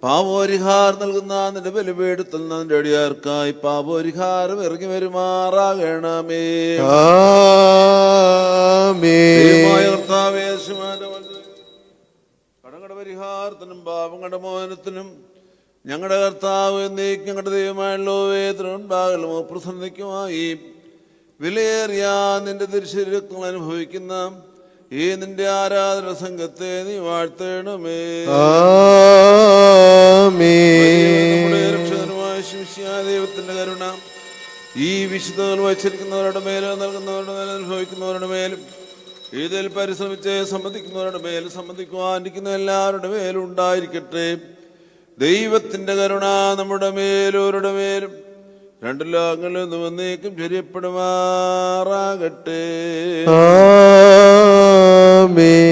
[SPEAKER 3] പാപോരിഹാരം നൽകുന്ന നിന്റെ ബലിപീഠത്തിൽ നിന്റെ അടിയാർക്കായി പാപോരിഹാരം ഇറങ്ങി വരുമാറാകണമേ. ദൈവമായ കർത്താവേ, കടങ്ങളുടെ പരിഹാരത്തിനും പാപങ്ങളുടെ മോചനത്തിനും ഞങ്ങളുടെ കർത്താവ് എന്നേക്കും ഞങ്ങളുടെ ദൈവമായുള്ളവേ തിരുമുൻപാകലും പ്രസന്നയ്ക്കുമായി വിലയേറിയ നിന്റെ തിരുശരീരങ്ങൾ അനുഭവിക്കുന്ന ഈ നിന്റെ ആരാധന സംഘത്തെ നീ വാഴ്ത്തണമേ. നമ്മുടെ രക്ഷകനുമായ ശിഷ്യായ ദൈവത്തിന്റെ കരുണ ഈ വിശുദ്ധകൾ വച്ചിരിക്കുന്നവരുടെ മേലും നൽകുന്നവരുടെ മേലും അനുഭവിക്കുന്നവരുടെ മേലും ഇതിൽ പരിശ്രമിച്ച് സംബന്ധിക്കുന്നവരുടെ മേലും സംബന്ധിക്കുവാനിരിക്കുന്ന എല്ലാവരുടെ മേലും ഉണ്ടായിരിക്കട്ടെ. ദൈവത്തിന്റെ കരുണ നമ്മുടെ മേലോരുടെ മേലും രണ്ടു ലോകങ്ങളിൽ നിന്നും എന്നേക്കും ശരിയപ്പെടുമാറാകട്ടെ.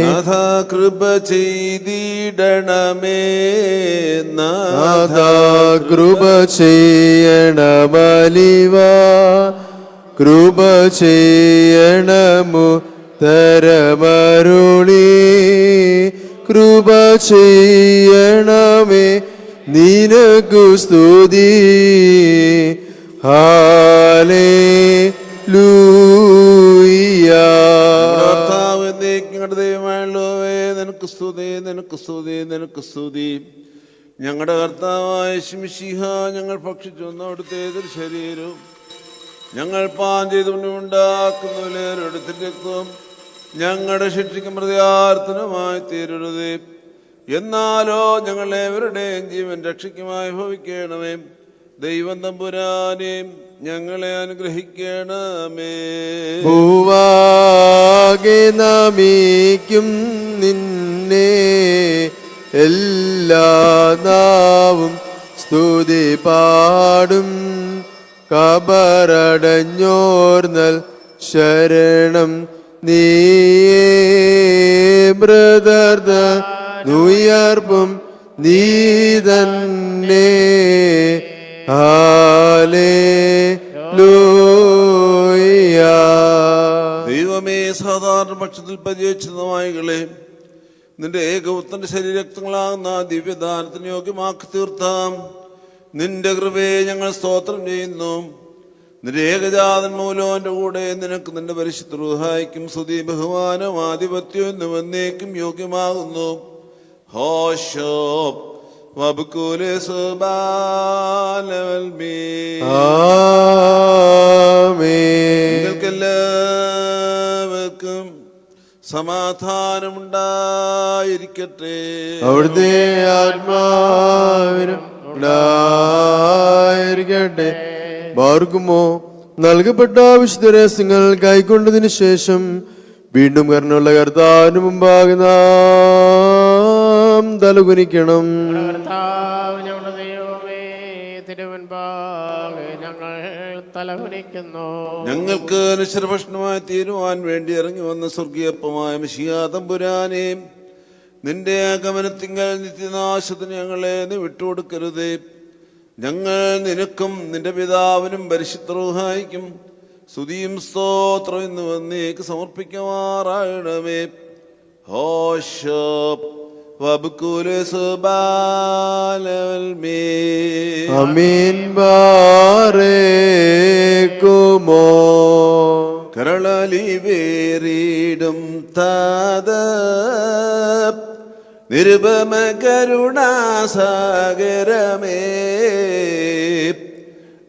[SPEAKER 3] നാഥ കൃപ ചെയ്തിടണമേ, നാഥ
[SPEAKER 1] കൃപ ചെയ്യണമലിവ, കൃപ ചെയ്യണമു തരമരുളി, കൃപ ചെയ്യണമേ നിനക്കു സ്തുതി. ഹല്ലേലൂയ.
[SPEAKER 3] കർത്താവ് ഞങ്ങളുടെ ദൈവമായുള്ളവേ, നിനക്ക് സ്തുതി, നിനക്ക് സ്തുതി, നിനക്ക് സ്തുതി. ഞങ്ങളുടെ കർത്താവായ ശിംശിഹ, ഞങ്ങൾ ഭക്ഷിച്ചു അവിടുത്തെ ശരീരവും ഞങ്ങൾ പാൻ ചെയ്തുകൊണ്ടുണ്ടാക്കുന്നവരുടെ രക്തവും ഞങ്ങളുടെ ശിക്ഷയ്ക്കും പ്രതികാരത്തിനുമായി തീരരുത്. എന്നാലോ ഞങ്ങളേവരുടെയും ജീവൻ രക്ഷയ്ക്കുമായി ഭവിക്കണമേ. ദൈവം തമ്പുരാനെ ഞങ്ങളെ അനുഗ്രഹിക്കണമേ.
[SPEAKER 1] ഭൂവാകെ നമിക്കും നിന്നെ, എല്ലാ നാവും സ്തുതി പാടും. കബറടഞ്ഞോർന്നൽ ശരണം നീയേ, ബ്രദർ നുയർപ്പും നീ തന്നെ. ഹല്ലേലൂയ.
[SPEAKER 3] ദൈവമേ, സാധാരണ പക്ഷത്തിൽ പരിചയിച്ച നായികളെ നിന്റെ ഏകപുത്രന്റെ ശരീരക്തങ്ങളാകുന്ന ദിവ്യദാനത്തിന് യോഗ്യമാക്കി തീർത്താം നിന്റെ കൃപയെ ഞങ്ങൾ സ്തോത്രം ചെയ്യുന്നു. നിന്റെ ഏകജാതൻ മൂലോന്റെ കൂടെ നിനക്ക് നിന്റെ പരിശുദ്ധ റൂഹായിക്കും സ്തുതി ബഹുമാനം ആധിപത്യം എന്നും എന്നേക്കും യോഗ്യമാകുന്നു. ഹോശോ നിങ്ങൾക്കെല്ലാവർക്കും സമാധാനമുണ്ടായിരിക്കട്ടെ.
[SPEAKER 1] അവിടുത്തെ ആത്മാവിനും ഉണ്ടായിരിക്കട്ടെ. ബാർക്കുമോ നൽകപ്പെട്ട വിശുദ്ധ രഹസ്യങ്ങൾ കൈക്കൊണ്ടതിന് ശേഷം വീണ്ടും കരുണയുള്ള കർത്താവിന് മുമ്പാകെ നാം തലകുനിക്കണം.
[SPEAKER 5] ഞങ്ങളുടെ ദൈവമേ, തിരുവൻപാകെ ഞങ്ങൾ തലകുനിക്കുന്നു.
[SPEAKER 3] ഞങ്ങൾക്ക് നിശ്ചലഭക്ഷണമായി തീരുവാൻ വേണ്ടി ഇറങ്ങി വന്ന സ്വർഗീയപ്പമായ മിശിഹാ തമ്പുരാനെ, നിന്റെ ആഗമനത്തിങ്കൽ നിത്യനാശത്തിന് ഞങ്ങളെ നീ വിട്ടുകൊടുക്കരുതേ. ഞങ്ങൾ നിനക്കും നിന്റെ പിതാവിനും പരിശുദ്ധ റൂഹായിക്കും സ്തുതിയും സ്തോത്രം എന്ന് വന്നേക്ക് സമർപ്പിക്കുമാറാകണമേ. ഹോശോ
[SPEAKER 1] അമീൻ ബാരേക്കുമോ.
[SPEAKER 3] കരളലിവേറിടും താത നിരുപമ കരുണാസാഗരമേ,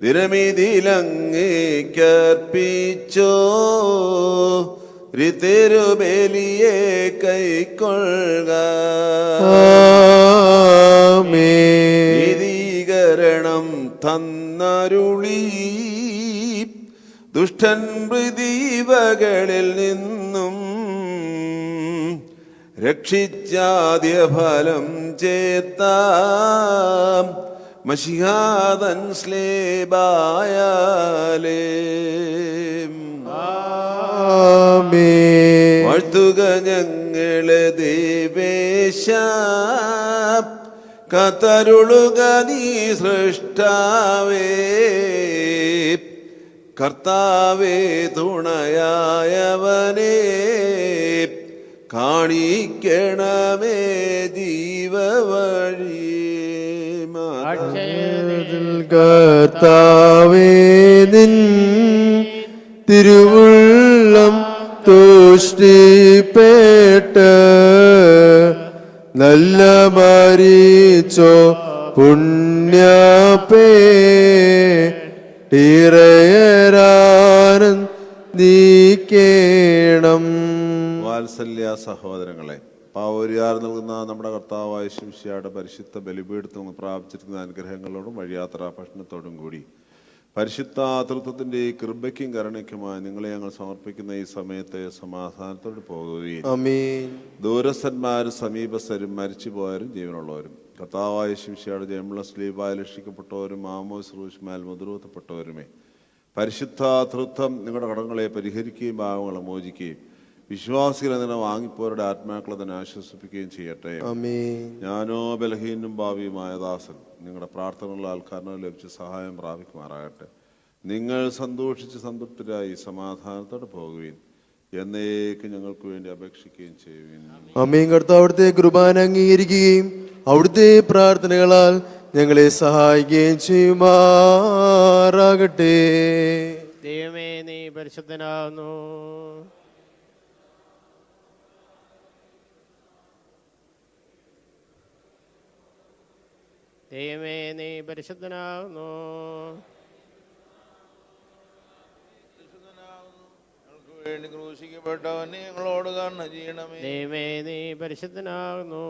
[SPEAKER 3] ദിനമിതിലങ്ങേക്കർപ്പിച്ചോ തിരുബലിയെ കൈക്കൊള്ളുക. നീതീകരണം തന്നരുളി ദുഷ്ടൻ പ്രതീവകളിൽ നിന്നും രക്ഷിച്ചാദ്യ ഫലം ചേർത്താം മശിഹാദൻ സ്ലേബായാലേ. വാഴ്ത്തുക ഞങ്ങളെ ദേവേശ, കതരുളുക നീ സൃഷ്ടാവേ. കർത്താവേ തുണയായവനേ, കാണിക്കണമേ ജീവവഴി.
[SPEAKER 1] കർത്താവേ നിൻ തിരുവുള്ളം തുഷ്ടിപ്പേട്ട് നല്ല മരിച്ചോ പുണ്യപേ നീക്കേണം.
[SPEAKER 3] വാത്സല്യ സഹോദരങ്ങളെ, പാവൂരിയാർ നൽകുന്ന നമ്മുടെ കർത്താവായ ശിംശിയുടെ പരിശുദ്ധ ബലിപീഠത്തിൽ നിന്ന് പ്രാപിച്ചിരിക്കുന്ന അനുഗ്രഹങ്ങളോടും വഴിയാത്രാ ഭക്ഷണത്തോടും കൂടി പരിശുദ്ധ തൃത്വത്തിന്റെ കൃപയ്ക്കും കരുണയ്ക്കുമായി നിങ്ങളെ ഞങ്ങൾ സമർപ്പിക്കുന്ന ഈ സമയത്തെ സമാധാനത്തോട് പോകുകയും ദൂരസ്ഥന്മാരും സമീപസ്ഥരും മരിച്ചുപോയവരും ജീവനുള്ളവരും കർത്താവായ ശിംശിയുടെ ജയമുള്ള സ്ലീബായി രക്ഷിക്കപ്പെട്ടവരും മാമോസ് റൂഷ്മാൽ മുദ്രൂത്തപ്പെട്ടവരുമേ പരിശുദ്ധ തൃത്വം നിങ്ങളുടെ കടങ്ങളെ പരിഹരിക്കുകയും ഭാവങ്ങളെ മോചിക്കുകയും വിശ്വാസികളെ തന്നെ വാങ്ങിപ്പോരുടെ ആത്മാക്കളെ തന്നെ ആശ്വസിപ്പിക്കുകയും ചെയ്യട്ടെ. ഞാനോ ബലഹീനും ഭാവിയുമായ ദാസൻ നിങ്ങളുടെ പ്രാർത്ഥനകളാൽ കരുണ ലഭിച്ച് സഹായം പ്രാപിക്കുമാറാകട്ടെ. നിങ്ങൾ സന്തോഷിച്ച് സംതൃപ്തരായി സമാധാനത്തോടെ പോകുകയും എന്നേക്കും ഞങ്ങൾക്ക് വേണ്ടി അപേക്ഷിക്കുകയും ചെയ്യുവിൻ.
[SPEAKER 1] അമ്മയും കർത്താവ് അവിടുത്തെ കുർബാന അംഗീകരിക്കുകയും അവിടുത്തെ പ്രാർത്ഥനകളാൽ ഞങ്ങളെ സഹായിക്കുകയും ചെയ്യുമാറാകട്ടെ.
[SPEAKER 5] ദൈവമേ, നീ പരിശുദ്ധനാകുന്നു. ദൈവമേ, നീ പരിശുദ്ധനാകുന്നു.
[SPEAKER 6] വേണ്ടി ക്രൂശിക്കപ്പെട്ടവനെ ഞങ്ങളോട് കരുണ ചെയ്യണമേ.
[SPEAKER 5] ദൈവമേ, നീ പരിശുദ്ധനാകുന്നു.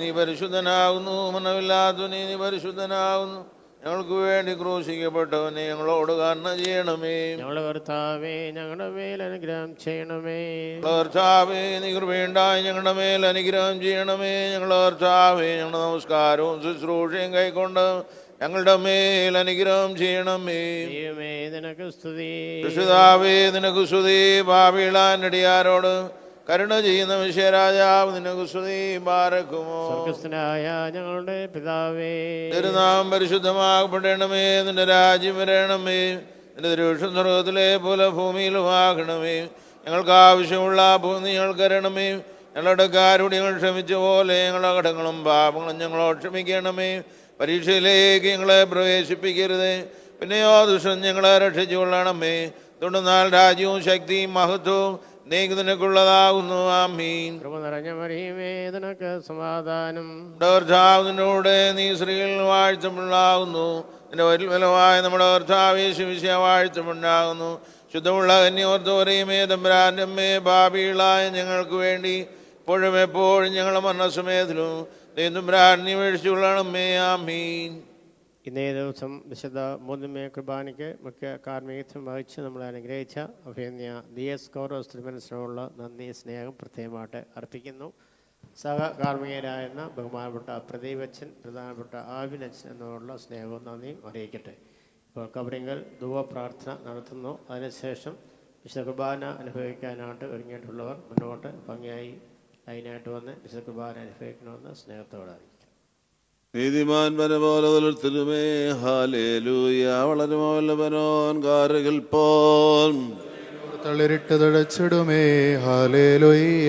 [SPEAKER 6] നീ പരിശുദ്ധനാകുന്നു. മനമില്ലാത്തവനെ നീ പരിശുദ്ധനാകുന്നു. ഞങ്ങൾക്ക് വേണ്ടി ക്രൂശിക്കപ്പെട്ടവനെ ഞങ്ങളോട് കരുണ ചെയ്യണമേ.
[SPEAKER 5] ഞങ്ങളുടെ കർത്താവേ, ഞങ്ങളുടെ മേൽ അനുഗ്രഹം ചെയ്യണമേ.
[SPEAKER 6] കർത്താവേ, നീ കൃപയുണ്ടായി ഞങ്ങളുടെ മേൽ അനുഗ്രഹം ചെയ്യണമേ. ഞങ്ങളുടെ കർത്താവേ, ഞങ്ങളുടെ നമസ്കാരവും ശുശ്രൂഷയും കൈക്കൊണ്ട് ഞങ്ങളുടെ മേൽ അനുഗ്രഹം ചെയ്യണമേ.
[SPEAKER 5] ദൈവമേ, നിനക്ക് സ്തുതി.
[SPEAKER 6] കർത്താവേ, നിനക്ക് സ്തുതി. ഭാവിയിലാനടിയാരോട് കരുണ ചെയ്യുന്ന വിശ്വരാജാവ് നിനക്ക് സ്തുതി. ബാരക്കുമോ.
[SPEAKER 5] സ്വർഗ്ഗസ്ഥനായ ഞങ്ങളുടെ പിതാവേ,
[SPEAKER 6] തിരുനാമം പരിശുദ്ധമാകപ്പെടണമേ. നിന്റെ രാജ്യം വരണമേ. നിന്റെ തിരുവിഷ്ടം സ്വർഗത്തിലെ പോലെ ഭൂമിയിലുമാകണമേ. ഞങ്ങൾക്ക് ആവശ്യമുള്ള ഭൂമി ഞങ്ങൾക്ക് തരണമേ. ഞങ്ങളുടെ കാരോട് ഞങ്ങൾ ക്ഷമിച്ച പോലെ ഞങ്ങളുടെ കടങ്ങളും പാപങ്ങളും ഞങ്ങളോട് ക്ഷമിക്കണമേ. പരീക്ഷയിലേക്ക് ഞങ്ങളെ പ്രവേശിപ്പിക്കരുത്, പിന്നെയോ ദുഷ്ടൻ ഞങ്ങളെ രക്ഷിച്ചുകൊള്ളണമേ. തുടർന്നാൽ രാജ്യവും ശക്തിയും മഹത്വവും നീക്ക് നിനക്കുള്ളതാകുന്നു. ആമീൻ.
[SPEAKER 5] കൃപ നിറഞ്ഞ മറിയമേ, നിനക്ക് സമാധാനം.
[SPEAKER 6] കർത്താവിനോട് നീ സ്ത്രീകൾ വാഴ്ത്തമുണ്ടാകുന്നു. നിന്റെ വലുമായ നമ്മുടെ കർത്താവ് യേശുമിശിഹാ വാഴ്ത്തമുണ്ടാകുന്നു. ശുദ്ധമുള്ള കന്യോർത്തോരെയുമേ തമ്പുരാന്റെ അമ്മേ, പാപികളായ ഞങ്ങൾക്ക് വേണ്ടി ഇപ്പോഴും എപ്പോഴും ഞങ്ങളുടെ മരണസമയത്തിലും തമ്പുരാനെ മേടിച്ചുകൊള്ളണമേ. ആമീൻ.
[SPEAKER 5] ഇന്നേ ദിവസം വിശുദ്ധ മൂന്നുമേ കുർബാനയ്ക്ക് മുഖ്യ കാർമ്മികത്വം വഹിച്ച് നമ്മളെ അനുഗ്രഹിച്ച അഭിനന്ദ ദിയസ് കോറോസ് തിരുമനസിനോടുള്ള നന്ദി സ്നേഹം പ്രത്യേകമായിട്ട് അർപ്പിക്കുന്നു. സഹകാർമ്മികരായിരുന്ന ബഹുമാനപ്പെട്ട പ്രദീപച്ചൻ, പ്രധാനപ്പെട്ട ആവിനച്ചൻ എന്നോടുള്ള സ്നേഹവും നന്ദിയും അറിയിക്കട്ടെ. ഇപ്പോൾ കബറിങ്കൽ ധൂവ പ്രാർത്ഥന നടത്തുന്നു. അതിനുശേഷം വിശുദ്ധ കുർബാന അനുഭവിക്കാനായിട്ട് ഒരുങ്ങിയിട്ടുള്ളവർ മുന്നോട്ട് ഭംഗിയായി ലൈനായിട്ട് വന്ന് വിശുദ്ധ കുർബാന അനുഭവിക്കണമെന്ന് സ്നേഹത്തോടെ അറിയിക്കും.
[SPEAKER 3] നീതിമാൻ പോലെ തുലർത്തിലുമേ ഹാലേലൂയ. വളരുമോ വല്ലഭനോൻ കാറുകൾ പോൻ
[SPEAKER 2] തളിരിട്ട് തഴച്ചിടുമേ ഹാലേലൂയ.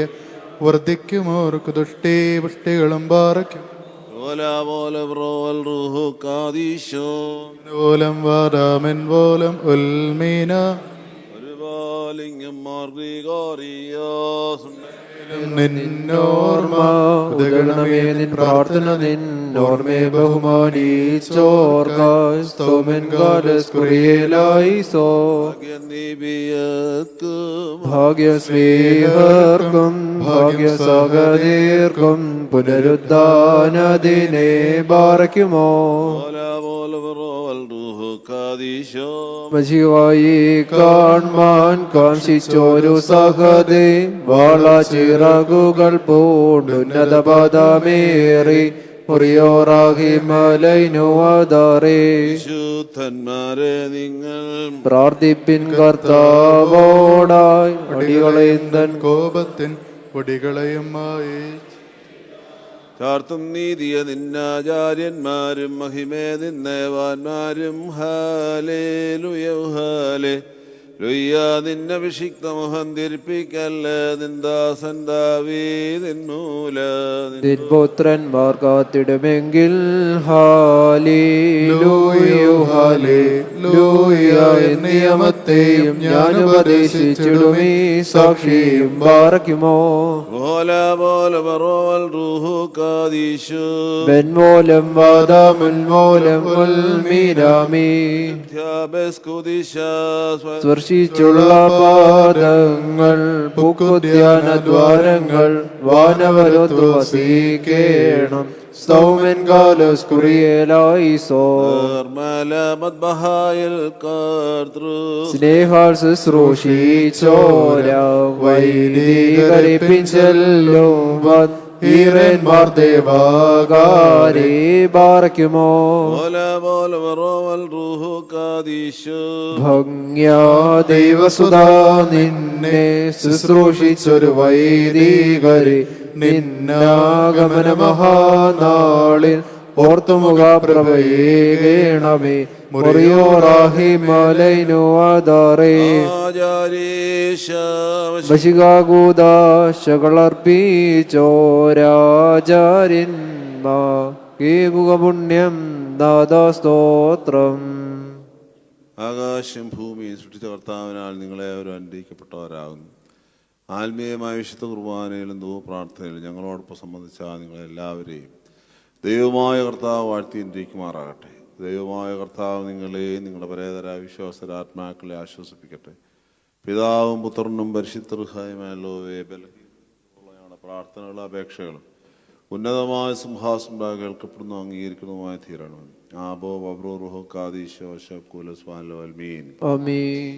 [SPEAKER 2] വർദ്ധിക്കുമോർക്ക് ദുഷ്ടി പുഷ്ടികളും പാറയ്ക്കും ഓലം വാരാമൻ പോലം ഉൽമീന
[SPEAKER 3] ഒരുപാലിംഗം
[SPEAKER 1] നിന്നോർമ്മ ഉദഗണമേ നിൻ പ്രാർത്ഥന നിന്നോർമ്മേ ബഹുമാനിച്ചോർക്കായി സ്തോമൻ കാലസ്കുറിയേലായിസോ. ഭാഗ്യസ്നേഹർക്കും ഭാഗ്യസഹദീർക്കും പുനരുദ്ധാനദിനെ ബാറയ്ക്കുമോ. മജിവായി കാൺമാൻ കാംക്ഷിച്ചോരു സഹദേ വാളച്ചിറകുകൾ പൂണ്ടുന്നത പദമേറി
[SPEAKER 3] ശുദ്ധന്മാരെ നിങ്ങൾ
[SPEAKER 1] പ്രാർത്ഥിപ്പിൻ കർത്താവോടായി. അടികളെയും തൻ
[SPEAKER 2] കോപത്തിൻ പൊടികളെയും
[SPEAKER 3] ചാർത്തും നീതിയ നിന്നാചാര്യന്മാരും മഹിമേ നിന്നേവാന്മാരും ഹാലേലുയ ഹാലേ ലൊയ്യ നിന്നഭിഷിക്ത മുഖം ധരിപ്പിക്കല്ല നിന്ദാസൻ ദാവീദിന്മൂല
[SPEAKER 9] പുത്രന്മാർ കാത്തിടുമെങ്കിൽ ഹാലേലൂയ ഹാലേലൂയ നിയമത്തെയും ഞാൻ ഉപദേശിച്ചിടുമേ സാക്ഷിയും ബാറക്കുമോ ബെൻമോലം വാദാമുൽമോലം ഉൽമീരാമി സ്പർശിച്ചുള്ള പാദങ്ങൾ പുക്കുദ്യാന ദ്വാരങ്ങൾ വാനവരത്തു വസീകേണം സൗമൻ കാലസ് കുറിയേലായിസോ സ്നേഹാൽ ശുശ്രൂഷിച്ചോര വൈദികരിപ്പിച്ചല്ലോ ഈറന്മാർ ദേവാകാരേ ബാറക്കുമോ ഭംഗ്യാ ദൈവസുധാ നിന്നെ ശുശ്രൂഷിച്ചൊരു വൈദികരെ നിന്നാഗമന മഹാനാളിൽ ഓർത്തുമുഖ പ്രഭയേകേണമേ മുറിയോറാഹിമലൈനു ആധാരേ വശികാകൂദാശകളർപ്പിച്ചോരാചാര്യന്മാ കേകുക പുണ്യം ദാദാസ്തോത്രം.
[SPEAKER 3] ആകാശം ഭൂമിയും സൃഷ്ടിച്ച കർത്താവിനാൽ നിങ്ങളെ അവരും അനുഗ്രഹിക്കപ്പെട്ടവരാകുന്നു. ആത്മീയമായ വിശുദ്ധ കുർബാനയിലും ധൂപ്രാർത്ഥനയിലും ഞങ്ങളോടൊപ്പം സംബന്ധിച്ച നിങ്ങളെല്ലാവരെയും ദൈവമായ കർത്താവ് വാഴ്ത്തി അനുഗ്രഹിക്കുമാറാകട്ടെ. ദൈവമായ കർത്താവ് നിങ്ങളെയും നിങ്ങളുടെ പരേതര വിശ്വാസരാത്മാക്കളെ ആശ്വസിപ്പിക്കട്ടെ. പിതാവും പുത്രനും പരിശുദ്ധ റുഹായുമായുള്ളവേ ബലഹീനമായ പ്രാർത്ഥനകളും അപേക്ഷകളും ഉന്നതമായ സിംഹാസനം കേൾക്കപ്പെടുന്നു അംഗീകരിക്കുന്നതുമായ തീരണം. ആബോ ബബ്രോ റുഹോ കാദീശോ ശബ്കുലസ്വാലോ അൽമീൻ.
[SPEAKER 9] ആമീൻ.